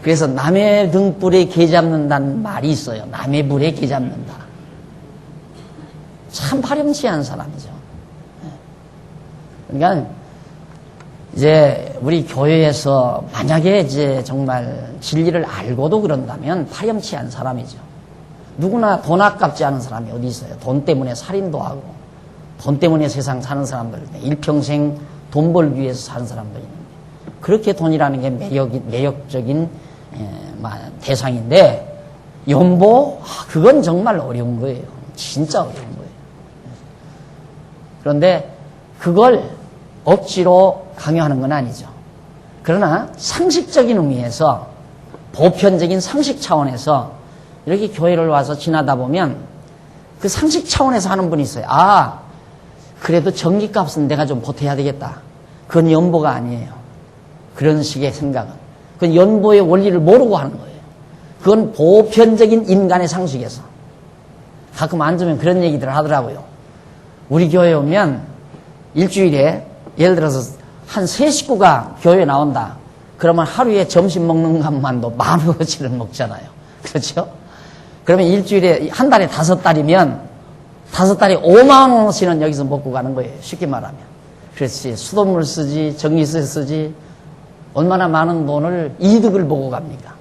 그래서 남의 등불에 개 잡는다는 말이 있어요. 남의 불에 개 잡는다. 참 파렴치한 사람이죠. 그러니까 이제 우리 교회에서 만약에 이제 정말 진리를 알고도 그런다면 파렴치한 사람이죠. 누구나 돈 아깝지 않은 사람이 어디 있어요. 돈 때문에 살인도 하고 돈 때문에 세상 사는 사람들 일평생 돈 벌기 위해서 사는 사람도 있는데 그렇게 돈이라는 게 매력적인 대상인데 연보? 그건 정말 어려운 거예요. 진짜 어려운 거예요. 그런데 그걸 억지로 강요하는 건 아니죠. 그러나 상식적인 의미에서 보편적인 상식 차원에서 이렇게 교회를 와서 지나다 보면 그 상식 차원에서 하는 분이 있어요. 아, 그래도 전기값은 내가 좀 보태야 되겠다. 그건 연보가 아니에요. 그런 식의 생각은. 그건 연보의 원리를 모르고 하는 거예요. 그건 보편적인 인간의 상식에서. 가끔 앉으면 그런 얘기들을 하더라고요. 우리 교회에 오면 일주일에 예를 들어서 한 3식구가 교회에 나온다. 그러면 하루에 점심 먹는 것만도 10,000원어치를 먹잖아요. 그렇죠? 그러면 일주일에 한 달에 5달이면 5달에 50,000원어치는 여기서 먹고 가는 거예요. 쉽게 말하면. 그렇지. 수돗물 쓰지, 전기세 쓰지. 얼마나 많은 돈을 이득을 보고 갑니까?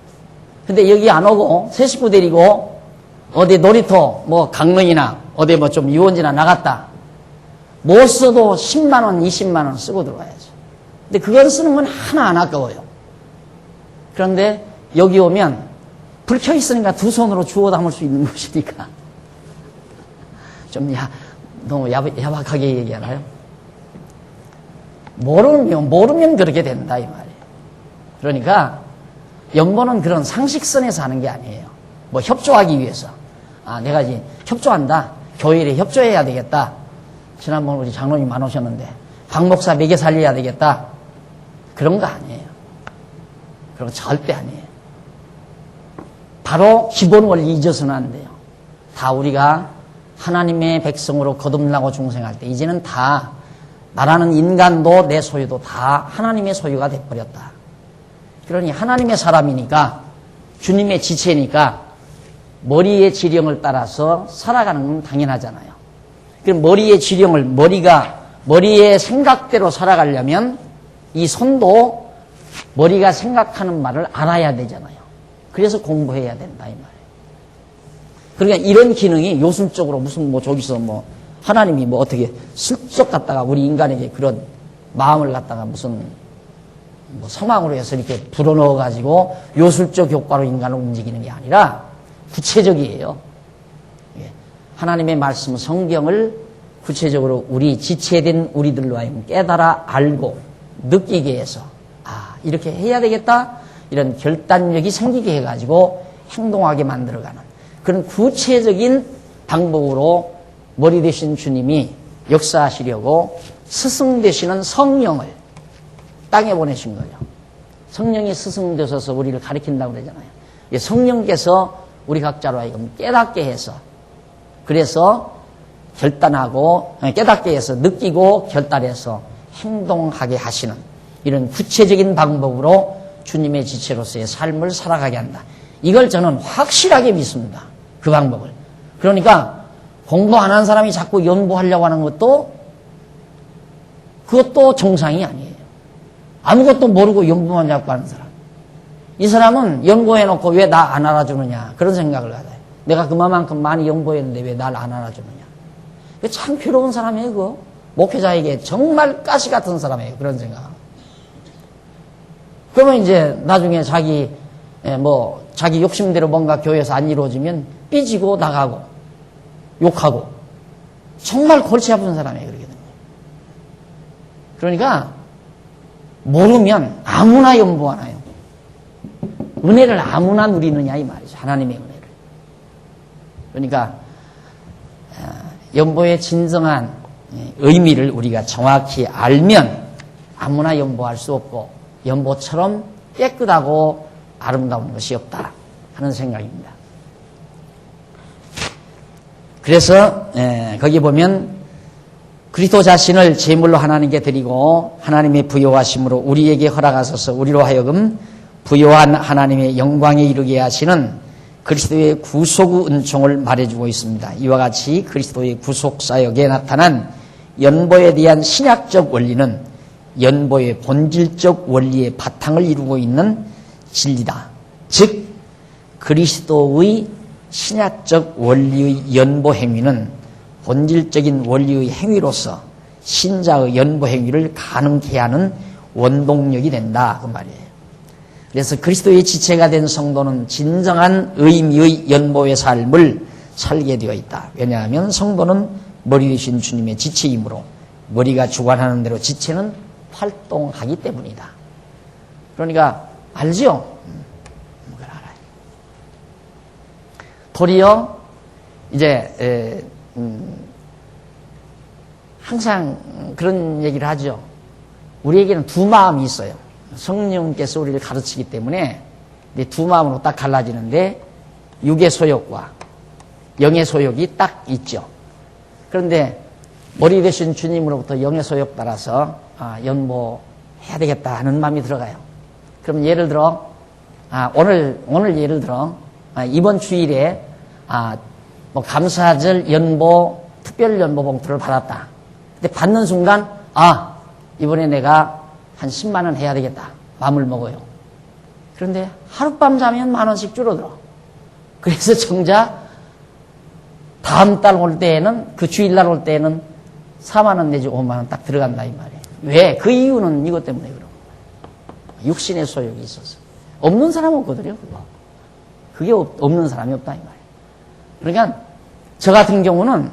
근데 여기 안 오고 3식구 데리고 어디 놀이터 뭐 강릉이나 어디 뭐 좀 유원지나 나갔다. 못 써도 10만 원, 20만 원 쓰고 들어와야죠. 근데 그걸 쓰는 건 하나 안 아까워요. 그런데 여기 오면 불 켜 있으니까 두 손으로 주워 담을 수 있는 것이니까 좀 너무 야박하게 얘기하나요? 모르면 그렇게 된다 이 말이에요. 그러니까 연보는 그런 상식선에서 하는 게 아니에요. 뭐 협조하기 위해서. 내가 이제 협조한다. 교회에 협조해야 되겠다. 지난번 우리 장로님 안 오셨는데 박 목사 먹여 살려야 되겠다. 그런 거 아니에요. 그런 거 절대 아니에요. 바로 기본 원리 잊어서는 안 돼요. 다 우리가 하나님의 백성으로 거듭나고 중생할 때 이제는 다 나라는 인간도 내 소유도 다 하나님의 소유가 돼버렸다. 그러니 하나님의 사람이니까 주님의 지체니까 머리의 지령을 따라서 살아가는 건 당연하잖아요. 그럼 머리의 지령을 머리의 생각대로 살아가려면 이 손도 머리가 생각하는 말을 알아야 되잖아요. 그래서 공부해야 된다 이 말이에요. 그러니까 이런 기능이 요술적으로 무슨 저기서 하나님이 어떻게 슬쩍 갖다가 우리 인간에게 그런 마음을 갖다가 무슨 성황으로 해서 이렇게 불어넣어 가지고 요술적 효과로 인간을 움직이는 게 아니라 구체적이에요. 하나님의 말씀 성경을 구체적으로 우리 지체된 우리들로 하여금 깨달아 알고 느끼게 해서 이렇게 해야 되겠다 이런 결단력이 생기게 해가지고 행동하게 만들어가는 그런 구체적인 방법으로 머리 되신 주님이 역사하시려고 스승 되시는 성령을 땅에 보내신 거예요. 성령이 스승 되셔서 우리를 가르친다고 그러잖아요. 성령께서 우리 각자로 하여금 깨닫게 해서 그래서 결단하고 깨닫게 해서 느끼고 결단해서 행동하게 하시는 이런 구체적인 방법으로 주님의 지체로서의 삶을 살아가게 한다. 이걸 저는 확실하게 믿습니다. 그 방법을. 그러니까 공부 안 한 사람이 자꾸 연구하려고 하는 그것도 정상이 아니에요. 아무것도 모르고 연구만 자꾸 하는 사람. 이 사람은 연구해놓고 왜 나 안 알아주느냐 그런 생각을 가져요. 내가 그만큼 많이 연구했는데 왜 날 안 알아주느냐. 참 괴로운 사람이에요. 그거. 목회자에게 정말 가시 같은 사람이에요. 그런 생각. 그러면 이제 나중에 자기 욕심대로 뭔가 교회에서 안 이루어지면 삐지고 나가고 욕하고 정말 골치 아픈 사람이에요. 그러거든요. 그러니까 모르면 아무나 연구하나요. 은혜를 아무나 누리느냐 이 말이죠. 하나님의 은혜를. 그러니까 연보의 진정한 의미를 우리가 정확히 알면 아무나 연보할 수 없고 연보처럼 깨끗하고 아름다운 것이 없다 하는 생각입니다. 그래서 거기 보면 그리스도 자신을 제물로 하나님께 드리고 하나님의 부요하심으로 우리에게 허락하소서 우리로 하여금 부요한 하나님의 영광에 이르게 하시는 그리스도의 구속의 은총을 말해주고 있습니다. 이와 같이 그리스도의 구속사역에 나타난 연보에 대한 신약적 원리는 연보의 본질적 원리의 바탕을 이루고 있는 진리다. 즉 그리스도의 신약적 원리의 연보 행위는 본질적인 원리의 행위로서 신자의 연보 행위를 가능케 하는 원동력이 된다 그 말이에요. 그래서 그리스도의 지체가 된 성도는 진정한 의미의 연보의 삶을 살게 되어 있다. 왜냐하면 성도는 머리 되신 주님의 지체이므로 머리가 주관하는 대로 지체는 활동하기 때문이다. 그러니까 알죠? 그걸 알아요. 도리어 이제 항상 그런 얘기를 하죠. 우리에게는 두 마음이 있어요. 성령께서 우리를 가르치기 때문에 두 마음으로 딱 갈라지는데 육의 소욕과 영의 소욕이 딱 있죠. 그런데 머리 되신 주님으로부터 영의 소욕 따라서 연보해야 되겠다 하는 마음이 들어가요. 그럼 예를 들어 오늘 예를 들어 이번 주일에 감사절 연보 특별 연보 봉투를 받았다. 근데 받는 순간 이번에 내가 한 10만 원 해야 되겠다. 마음을 먹어요. 그런데 하룻밤 자면 10,000원씩 줄어들어. 그래서 정작 다음 달 올 때에는 그 주일날 올 때에는 4만 원 내지 5만 원 딱 들어간다 이 말이에요. 왜? 그 이유는 이것 때문에 그런 거예요. 육신의 소욕이 있어서. 없는 사람 없거든요. 그게 없는 사람이 없다 이 말이에요. 그러니까 저 같은 경우는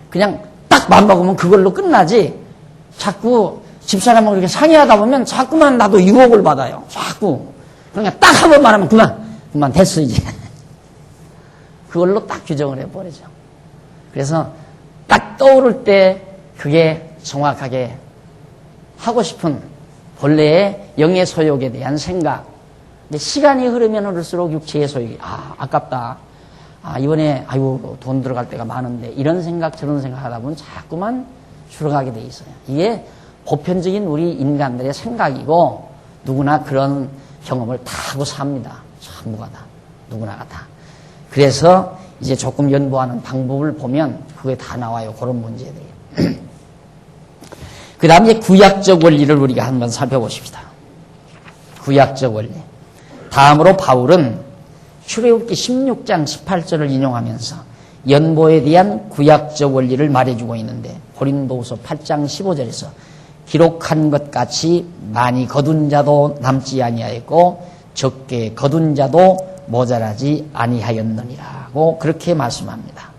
그냥 딱 마음 먹으면 그걸로 끝나지 자꾸 집사람하고 이렇게 상의하다 보면 자꾸만 나도 유혹을 받아요. 자꾸. 그러니까 딱 한 번만 하면 그만 됐어, 이제. 그걸로 딱 규정을 해버리죠. 그래서 딱 떠오를 때 그게 정확하게 하고 싶은 본래의 영의 소욕에 대한 생각. 근데 시간이 흐르면 흐를수록 육체의 소욕이, 아깝다. 이번에, 돈 들어갈 때가 많은데, 이런 생각, 저런 생각 하다 보면 자꾸만 줄어가게 돼 있어요. 이게 보편적인 우리 인간들의 생각이고, 누구나 그런 경험을 다 하고 삽니다. 전부가 다. 누구나가 다. 그래서 이제 조금 연구하는 방법을 보면 그게 다 나와요. 그런 문제들이. 그 다음 이제 구약적 원리를 우리가 한번 살펴보십시다. 구약적 원리. 다음으로 바울은 출애굽기 16장 18절을 인용하면서 연보에 대한 구약적 원리를 말해주고 있는데 고린도후서 8장 15절에서 기록한 것 같이 많이 거둔 자도 남지 아니하였고 적게 거둔 자도 모자라지 아니하였느니라고 그렇게 말씀합니다.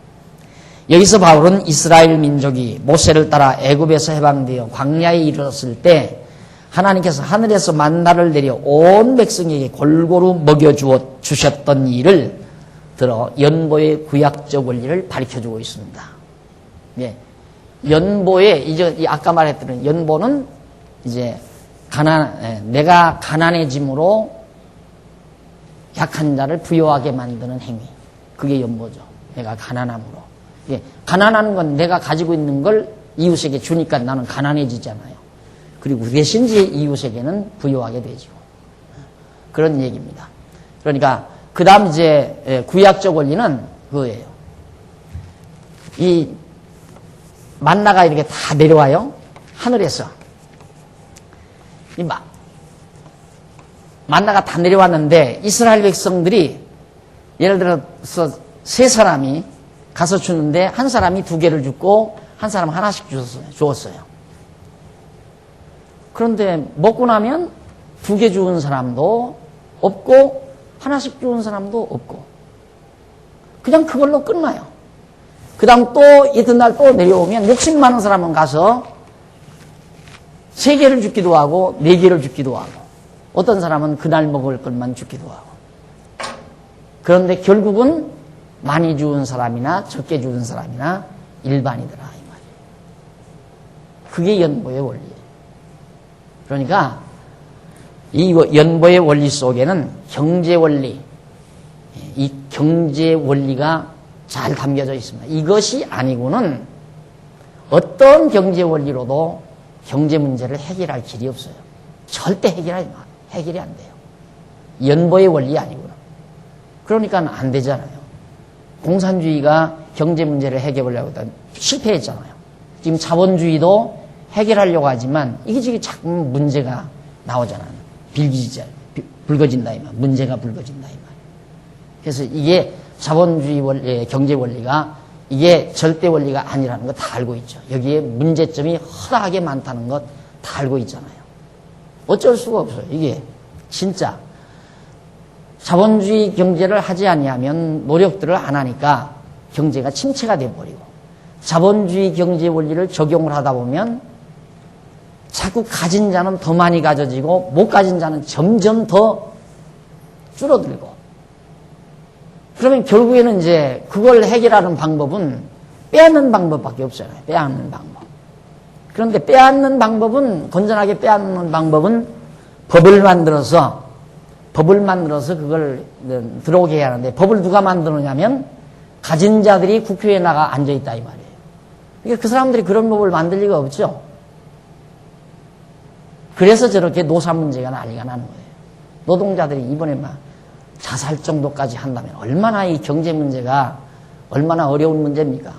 여기서 바울은 이스라엘 민족이 모세를 따라 애굽에서 해방되어 광야에 이르렀을 때 하나님께서 하늘에서 만나를 내려 온 백성에게 골고루 먹여주셨던 일을 들어 연보의 구약적 원리를 가르쳐주고 있습니다. 예. 연보의, 이제 아까 말했던 연보는 이제 내가 가난해짐으로 약한 자를 부유하게 만드는 행위. 그게 연보죠. 내가 가난함으로. 예. 가난한 건 내가 가지고 있는 걸 이웃에게 주니까 나는 가난해지잖아요. 그리고 대신 이웃에게는 부유하게 되죠. 그런 얘기입니다. 그러니까 그 다음 이제 구약적 원리는 그거예요. 이 만나가 이렇게 다 내려와요. 하늘에서. 만나가 다 내려왔는데 이스라엘 백성들이 예를 들어서 세 사람이 가서 주는데 한 사람이 2개를 줬고 한 사람 하나씩 주었어요. 그런데 먹고 나면 2개 주운 사람도 없고 하나씩 주운 사람도 없고 그냥 그걸로 끝나요. 그 다음 또 이튿날 또 내려오면 욕심 많은 사람은 가서 3개를 주기도 하고 4개를 주기도 하고 어떤 사람은 그날 먹을 것만 주기도 하고 그런데 결국은 많이 주운 사람이나 적게 주운 사람이나 일반이더라 이 말이에요. 그게 연보의 원리예요. 그러니까 이 연보의 원리 속에는 경제 원리, 이 경제 원리가 잘 담겨져 있습니다. 이것이 아니고는 어떤 경제 원리로도 경제 문제를 해결할 길이 없어요. 절대 해결이 안 돼요. 연보의 원리 아니구나. 그러니까 안 되잖아요. 공산주의가 경제 문제를 해결하려고 하다 실패했잖아요. 지금 자본주의도 해결하려고 하지만 이게 지금 자꾸 문제가 나오잖아요. 불거진다 이 말. 문제가 불거진다 이 말. 그래서 이게 자본주의 원리, 경제 원리가 이게 절대 원리가 아니라는 거 다 알고 있죠. 여기에 문제점이 허다하게 많다는 것 다 알고 있잖아요. 어쩔 수가 없어요. 이게 진짜 자본주의 경제를 하지 아니하면 노력들을 안 하니까 경제가 침체가 돼버리고 자본주의 경제 원리를 적용을 하다 보면 자꾸 가진 자는 더 많이 가져지고 못 가진 자는 점점 더 줄어들고 그러면 결국에는 이제 그걸 해결하는 방법은 빼앗는 방법밖에 없잖아요. 빼앗는 방법. 그런데 빼앗는 방법은 건전하게 빼앗는 방법은 법을 만들어서 그걸 들어오게 해야 하는데 법을 누가 만드느냐면 가진 자들이 국회에 나가 앉아있다 이 말이에요. 그러니까 그 사람들이 그런 법을 만들 리가 없죠. 그래서 저렇게 노사 문제가 난리가 나는 거예요. 노동자들이 이번에 막 자살 정도까지 한다면 얼마나 이 경제 문제가 얼마나 어려운 문제입니까?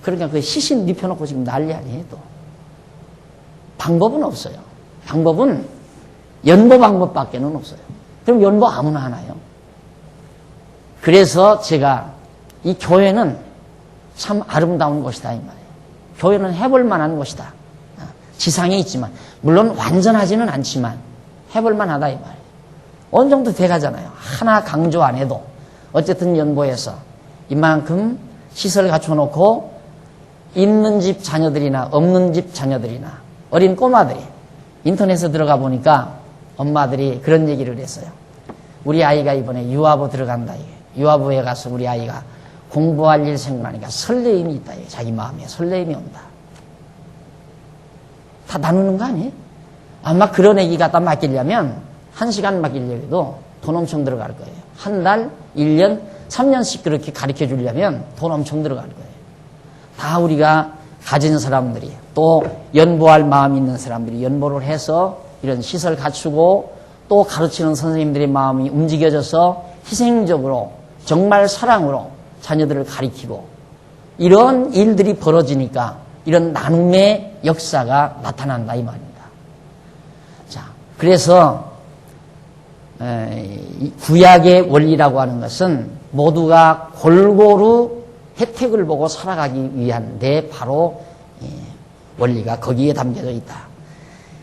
그러니까 그 시신 눕혀놓고 지금 난리 아니에요 또. 방법은 없어요. 방법은 연보 방법밖에는 없어요. 그럼 연보 아무나 하나요? 그래서 제가 이 교회는 참 아름다운 곳이다 이 말이에요. 교회는 해볼 만한 곳이다. 지상에 있지만 물론 완전하지는 않지만 해볼 만하다 이 말이에요. 어느 정도 돼가잖아요. 하나 강조 안 해도 어쨌든 연보에서 이만큼 시설 갖춰놓고 있는 집 자녀들이나 없는 집 자녀들이나 어린 꼬마들이 인터넷에 들어가 보니까 엄마들이 그런 얘기를 했어요. 우리 아이가 이번에 유아부 들어간다. 유아부에 가서 우리 아이가 공부할 일 생각하니까 설레임이 있다. 자기 마음에 설레임이 온다. 다 나누는 거 아니에요? 아마 그런 애기 갖다 맡기려면 1시간 맡기려고 해도 돈 엄청 들어갈 거예요. 한 달, 1년, 3년씩 그렇게 가르쳐 주려면 돈 엄청 들어갈 거예요. 다 우리가 가진 사람들이 또 연보할 마음이 있는 사람들이 연보를 해서 이런 시설 갖추고 또 가르치는 선생님들의 마음이 움직여져서 희생적으로 정말 사랑으로 자녀들을 가르치고 이런 일들이 벌어지니까 이런 나눔의 역사가 나타난다 이 말입니다. 자, 그래서 구약의 원리라고 하는 것은 모두가 골고루 혜택을 보고 살아가기 위한 데 바로 원리가 거기에 담겨져 있다.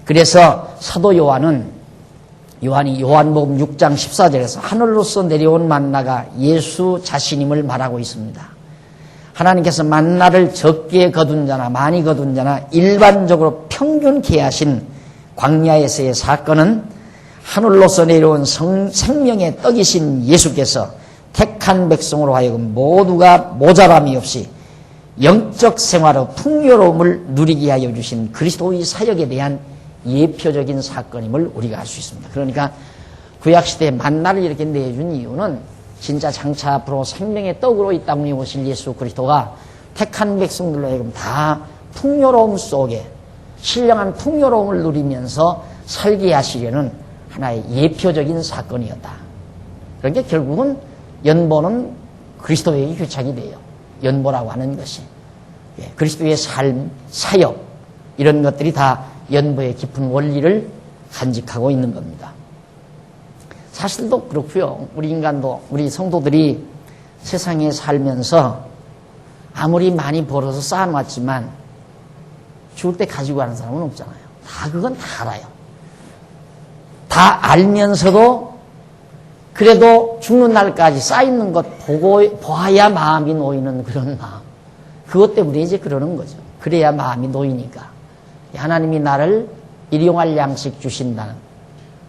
그래서 사도 요한이 요한복음 6장 14절에서 하늘로서 내려온 만나가 예수 자신임을 말하고 있습니다. 하나님께서 만나를 적게 거둔 자나 많이 거둔 자나 일반적으로 평균케 하신 광야에서의 사건은 하늘로서 내려온 생명의 떡이신 예수께서 택한 백성으로 하여금 모두가 모자람이 없이 영적 생활의 풍요로움을 누리게 하여 주신 그리스도의 사역에 대한 예표적인 사건임을 우리가 알 수 있습니다. 그러니까 구약시대에 만나를 이렇게 내준 이유는 진짜 장차 앞으로 생명의 떡으로 이 땅에 오실 예수 그리스도가 택한 백성들로 하여금 다 풍요로움 속에 신령한 풍요로움을 누리면서 살게 하시려는 하나의 예표적인 사건이었다. 그러니까 결국은 연보는 그리스도에게 교착이 돼요. 연보라고 하는 것이. 그리스도의 삶, 사역 이런 것들이 다 연보의 깊은 원리를 간직하고 있는 겁니다. 사실도 그렇고요. 우리 인간도 우리 성도들이 세상에 살면서 아무리 많이 벌어서 쌓아놨지만 죽을 때 가지고 가는 사람은 없잖아요. 그건 다 알아요. 다 알면서도 그래도 죽는 날까지 쌓이는 것 보아야 마음이 놓이는 그런 마음. 그것 때문에 이제 그러는 거죠. 그래야 마음이 놓이니까. 하나님이 나를 일용할 양식 주신다는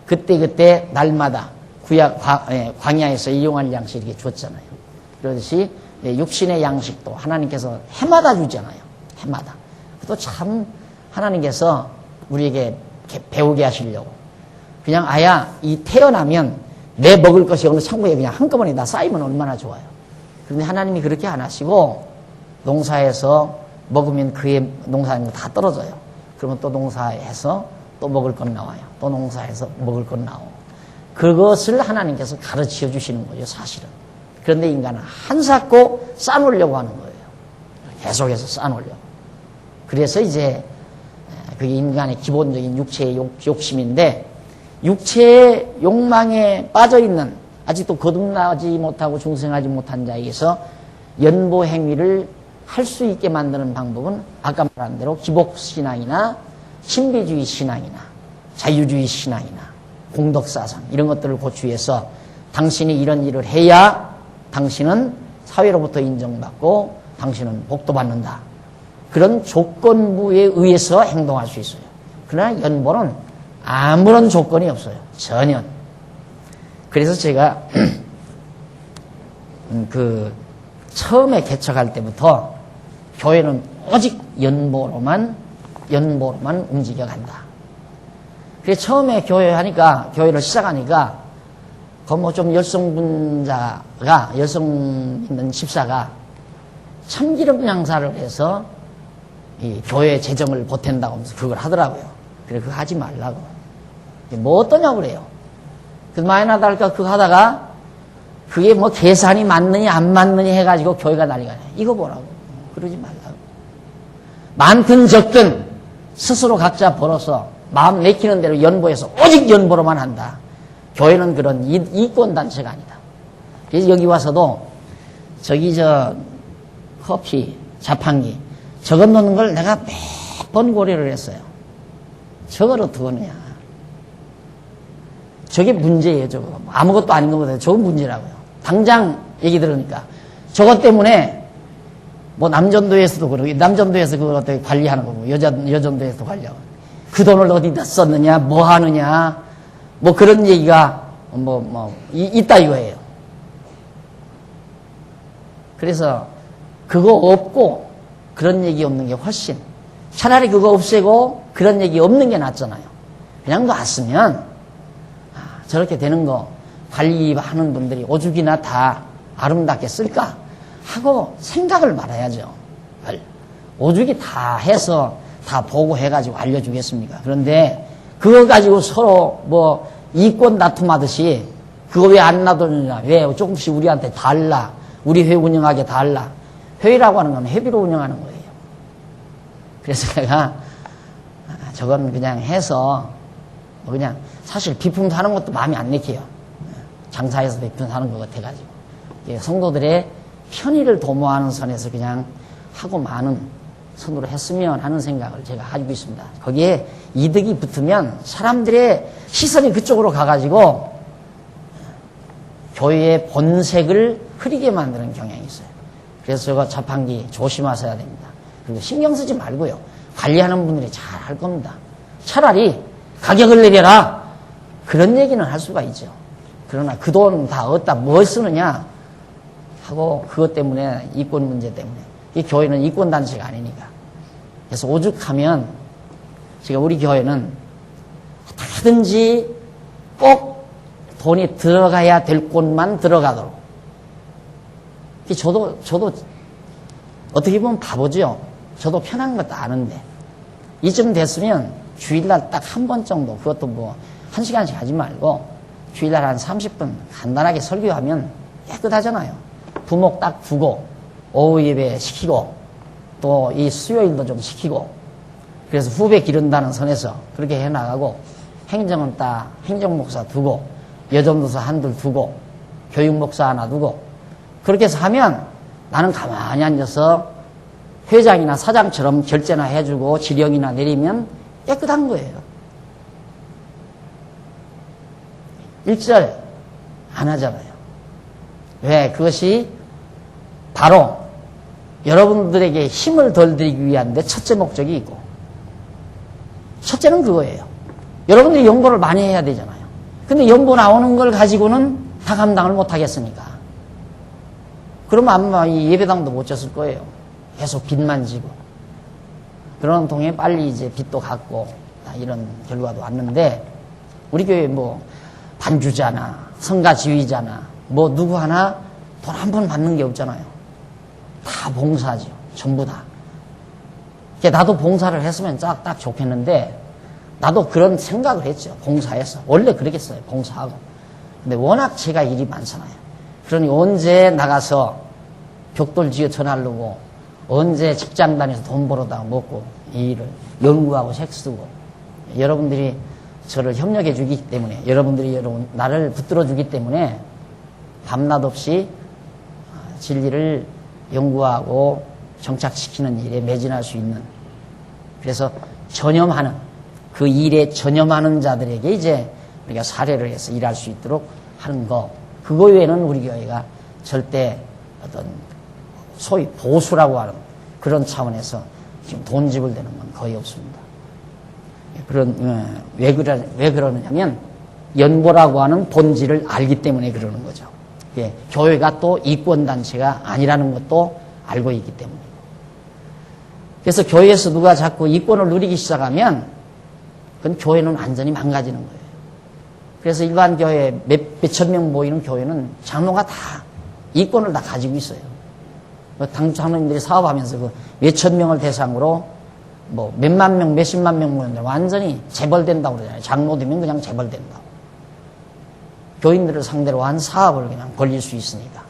그때 날마다 광야에서 일용할 양식 이렇게 줬잖아요. 그렇듯이 육신의 양식도 하나님께서 해마다 주잖아요. 해마다. 또 참 하나님께서 우리에게 배우게 하시려고 그냥 아야 이 태어나면 내 먹을 것이 어느 창고에 그냥 한꺼번에 다 쌓이면 얼마나 좋아요. 그런데 하나님이 그렇게 안 하시고 농사에서 먹으면 그의 농사는 다 떨어져요. 그러면 또 농사해서 또 먹을 건 나와요. 또 농사해서 먹을 건 나오고. 그것을 하나님께서 가르쳐 주시는 거예요, 사실은. 그런데 인간은 한사코 쌓아놓으려고 하는 거예요. 계속해서 쌓아놓으려고. 그래서 이제 그게 인간의 기본적인 육체의 욕심인데 육체의 욕망에 빠져있는 아직도 거듭나지 못하고 중생하지 못한 자에게서 연보 행위를 할 수 있게 만드는 방법은 아까 말한 대로 기복신앙이나 신비주의 신앙이나 자유주의 신앙이나 공덕사상 이런 것들을 고취해서 당신이 이런 일을 해야 당신은 사회로부터 인정받고 당신은 복도 받는다. 그런 조건부에 의해서 행동할 수 있어요. 그러나 연보는 아무런 조건이 없어요. 전혀. 그래서 제가 처음에 개척할 때부터 교회는 오직 연보로만 움직여간다. 그래서 처음에 교회를 시작하니까 좀 여성 있는 집사가 참기름 장사를 해서 이 교회 재정을 보탠다고 하면서 그걸 하더라고요. 그래, 그거 하지 말라고. 뭐 어떠냐고 그래요. 그래서 많이 나달까 그거 하다가 그게 뭐 계산이 맞느냐 안 맞느냐 해가지고 교회가 난리가 나요. 이거 보라고. 그러지 말라고. 많든 적든 스스로 각자 벌어서 마음 내키는 대로 연보해서 오직 연보로만 한다. 교회는 그런 이권단체가 아니다. 그래서 여기 와서도 커피, 자판기 적어 놓는 걸 내가 몇 번 고려를 했어요. 저걸 어떻게 하느냐. 저게 문제예요, 저거. 아무것도 아닌 것보다 저건 문제라고요. 당장 얘기 들으니까. 저것 때문에 남전도에서도 그러고, 남전도에서 그걸 어떻게 관리하는 거고, 여전도에서도 관리하고. 그 돈을 어디다 썼느냐, 뭐 하느냐, 뭐 그런 얘기가 있다 이거예요. 그래서 그거 없고 그런 얘기 없는 게 훨씬, 차라리 그거 없애고 그런 얘기 없는 게 낫잖아요. 그냥 놨으면 저렇게 되는 거 관리하는 분들이 오죽이나 다 아름답게 쓸까 하고 생각을 말아야죠. 오죽이 다 해서 다 보고해가지고 알려주겠습니까? 그런데 그거 가지고 서로 뭐 이권 다툼하듯이 그거 왜 안 놔두느냐, 왜 조금씩 우리한테 달라, 우리 회의 운영하게 달라. 회의라고 하는 건 회비로 운영하는 거예요. 그래서 내가 저건 그냥 해서 그냥 사실 비품 사는 것도 마음에 안 내켜요. 장사해서 비품 사는 것 같아가지고 성도들의 편의를 도모하는 선에서 그냥 하고 많은 선으로 했으면 하는 생각을 제가 가지고 있습니다. 거기에 이득이 붙으면 사람들의 시선이 그쪽으로 가가지고 교회의 본색을 흐리게 만드는 경향이 있어요. 그래서 저거 자판기 조심하셔야 됩니다. 그리고 신경 쓰지 말고요. 관리하는 분들이 잘 할 겁니다. 차라리 가격을 내려라, 그런 얘기는 할 수가 있죠. 그러나 그 돈 다 어디다 뭘 쓰느냐 하고, 그것 때문에, 이권 문제 때문에. 이 교회는 이권단체가 아니니까. 그래서 오죽하면 지금 우리 교회는 어떻게든지 꼭 돈이 들어가야 될 곳만 들어가도록. 저도 어떻게 보면 바보죠. 저도 편한 것도 아는데 이쯤 됐으면 주일날 딱 한 번 정도, 그것도 뭐 1시간씩 하지 말고 주일날 한 30분 간단하게 설교하면 깨끗하잖아요. 부목 딱 두고 오후 예배 시키고 또 이 수요일도 좀 시키고, 그래서 후배 기른다는 선에서 그렇게 해나가고, 행정은 딱 행정목사 두고 여전도사 한둘 두고 교육목사 하나 두고, 그렇게 해서 하면 나는 가만히 앉아서 회장이나 사장처럼 결제나 해주고 지령이나 내리면 깨끗한 거예요. 일절 안 하잖아요. 왜? 그것이 바로 여러분들에게 힘을 덜 드리기 위한 데 첫째 목적이 있고, 첫째는 그거예요. 여러분들이 연보를 많이 해야 되잖아요. 근데 연보 나오는 걸 가지고는 다 감당을 못 하겠으니까. 그러면 아마 이 예배당도 못 졌을 거예요. 계속 빚만 지고. 그런 통에 빨리 이제 빚도 갚고, 이런 결과도 왔는데, 우리 교회 뭐, 반주자나, 성가 지휘자나, 뭐, 누구 하나 돈 한 번 받는 게 없잖아요. 다 봉사죠. 전부 다. 나도 봉사를 했으면 딱 좋겠는데, 나도 그런 생각을 했죠. 봉사해서. 원래 그러겠어요. 봉사하고. 근데 워낙 제가 일이 많잖아요. 그러니 언제 나가서 벽돌 지어 전하려고, 언제 직장 다녀서 돈 벌어다 먹고, 이 일을 연구하고 책 쓰고, 여러분들이 저를 협력해 주기 때문에, 여러분들이 나를 붙들어 주기 때문에 밤낮 없이 진리를 연구하고 정착시키는 일에 매진할 수 있는, 그래서 전념하는, 그 일에 전념하는 자들에게 이제 우리가 사례를 해서 일할 수 있도록 하는 거, 그거 외에는 우리 교회가 절대 어떤 소위 보수라고 하는 그런 차원에서 지금 돈 지불되는 건 거의 없습니다. 왜 그러느냐면 연보라고 하는 본질을 알기 때문에 그러는 거죠. 예, 교회가 또 이권단체가 아니라는 것도 알고 있기 때문에. 그래서 교회에서 누가 자꾸 이권을 누리기 시작하면 그건 교회는 완전히 망가지는 거예요. 그래서 일반 교회 몇천 명 모이는 교회는 장로가 다 이권을 다 가지고 있어요. 당 장로님들이 사업하면서 그 몇천 명을 대상으로 뭐 몇만 명, 몇십만 명 모였는데 완전히 재벌된다고 그러잖아요. 장로 되면 그냥 재벌된다고. 교인들을 상대로 한 사업을 그냥 벌릴 수 있으니까.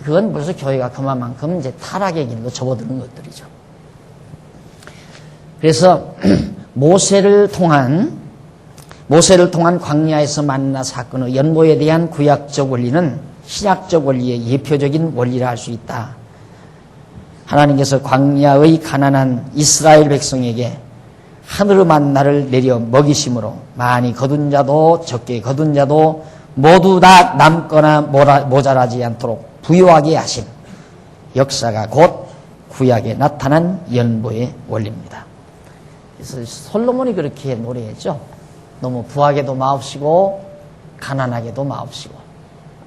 그건 벌써 교회가 그만큼 이제 타락의 길로 접어드는 것들이죠. 그래서 모세를 통한 광야에서 만나 사건의 연보에 대한 구약적 원리는 신약적 원리의 예표적인 원리라 할 수 있다. 하나님께서 광야의 가난한 이스라엘 백성에게 하늘의 만나를 내려 먹이심으로 많이 거둔 자도 적게 거둔 자도 모두 다 남거나 모자라지 않도록 부유하게 하신 역사가 곧 구약에 나타난 연보의 원리입니다. 그래서 솔로몬이 그렇게 노래했죠. 너무 부하게도 마옵시고 가난하게도 마옵시고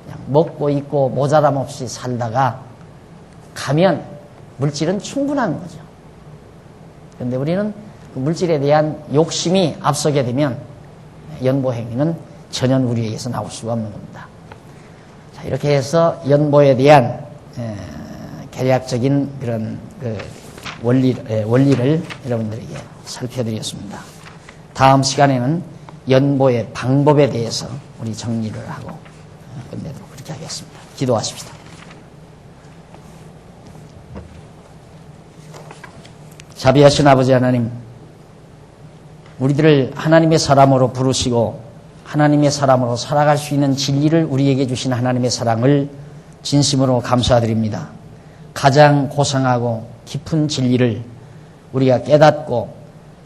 그냥 먹고 입고 모자람 없이 살다가 가면 물질은 충분한 거죠. 그런데 우리는 그 물질에 대한 욕심이 앞서게 되면 연보행위는 전혀 우리에게서 나올 수가 없는 겁니다. 자, 이렇게 해서 연보에 대한 계략적인 그런 그 원리를 여러분들에게 살펴드렸습니다. 다음 시간에는 연보의 방법에 대해서 우리 정리를 하고 끝내도록 그렇게 하겠습니다. 기도하십시다. 자비하신 아버지 하나님, 우리들을 하나님의 사람으로 부르시고 하나님의 사람으로 살아갈 수 있는 진리를 우리에게 주신 하나님의 사랑을 진심으로 감사드립니다. 가장 고상하고 깊은 진리를 우리가 깨닫고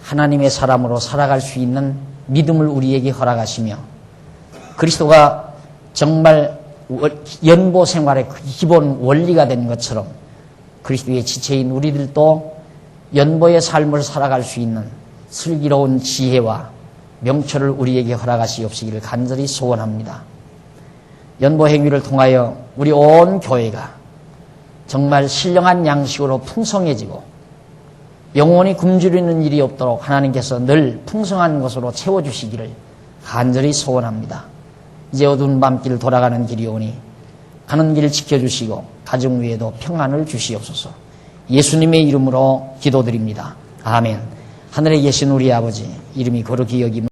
하나님의 사람으로 살아갈 수 있는 믿음을 우리에게 허락하시며 그리스도가 정말 연보 생활의 기본 원리가 된 것처럼 그리스도의 지체인 우리들도 연보의 삶을 살아갈 수 있는 슬기로운 지혜와 명철을 우리에게 허락하시옵시기를 간절히 소원합니다. 연보 행위를 통하여 우리 온 교회가 정말 신령한 양식으로 풍성해지고 영원히 굶주리는 일이 없도록 하나님께서 늘 풍성한 것으로 채워주시기를 간절히 소원합니다. 이제 어두운 밤길 돌아가는 길이 오니 가는 길 지켜주시고 가정 위에도 평안을 주시옵소서. 예수님의 이름으로 기도드립니다. 아멘. 하늘에 계신 우리 아버지, 이름이 거룩히 여김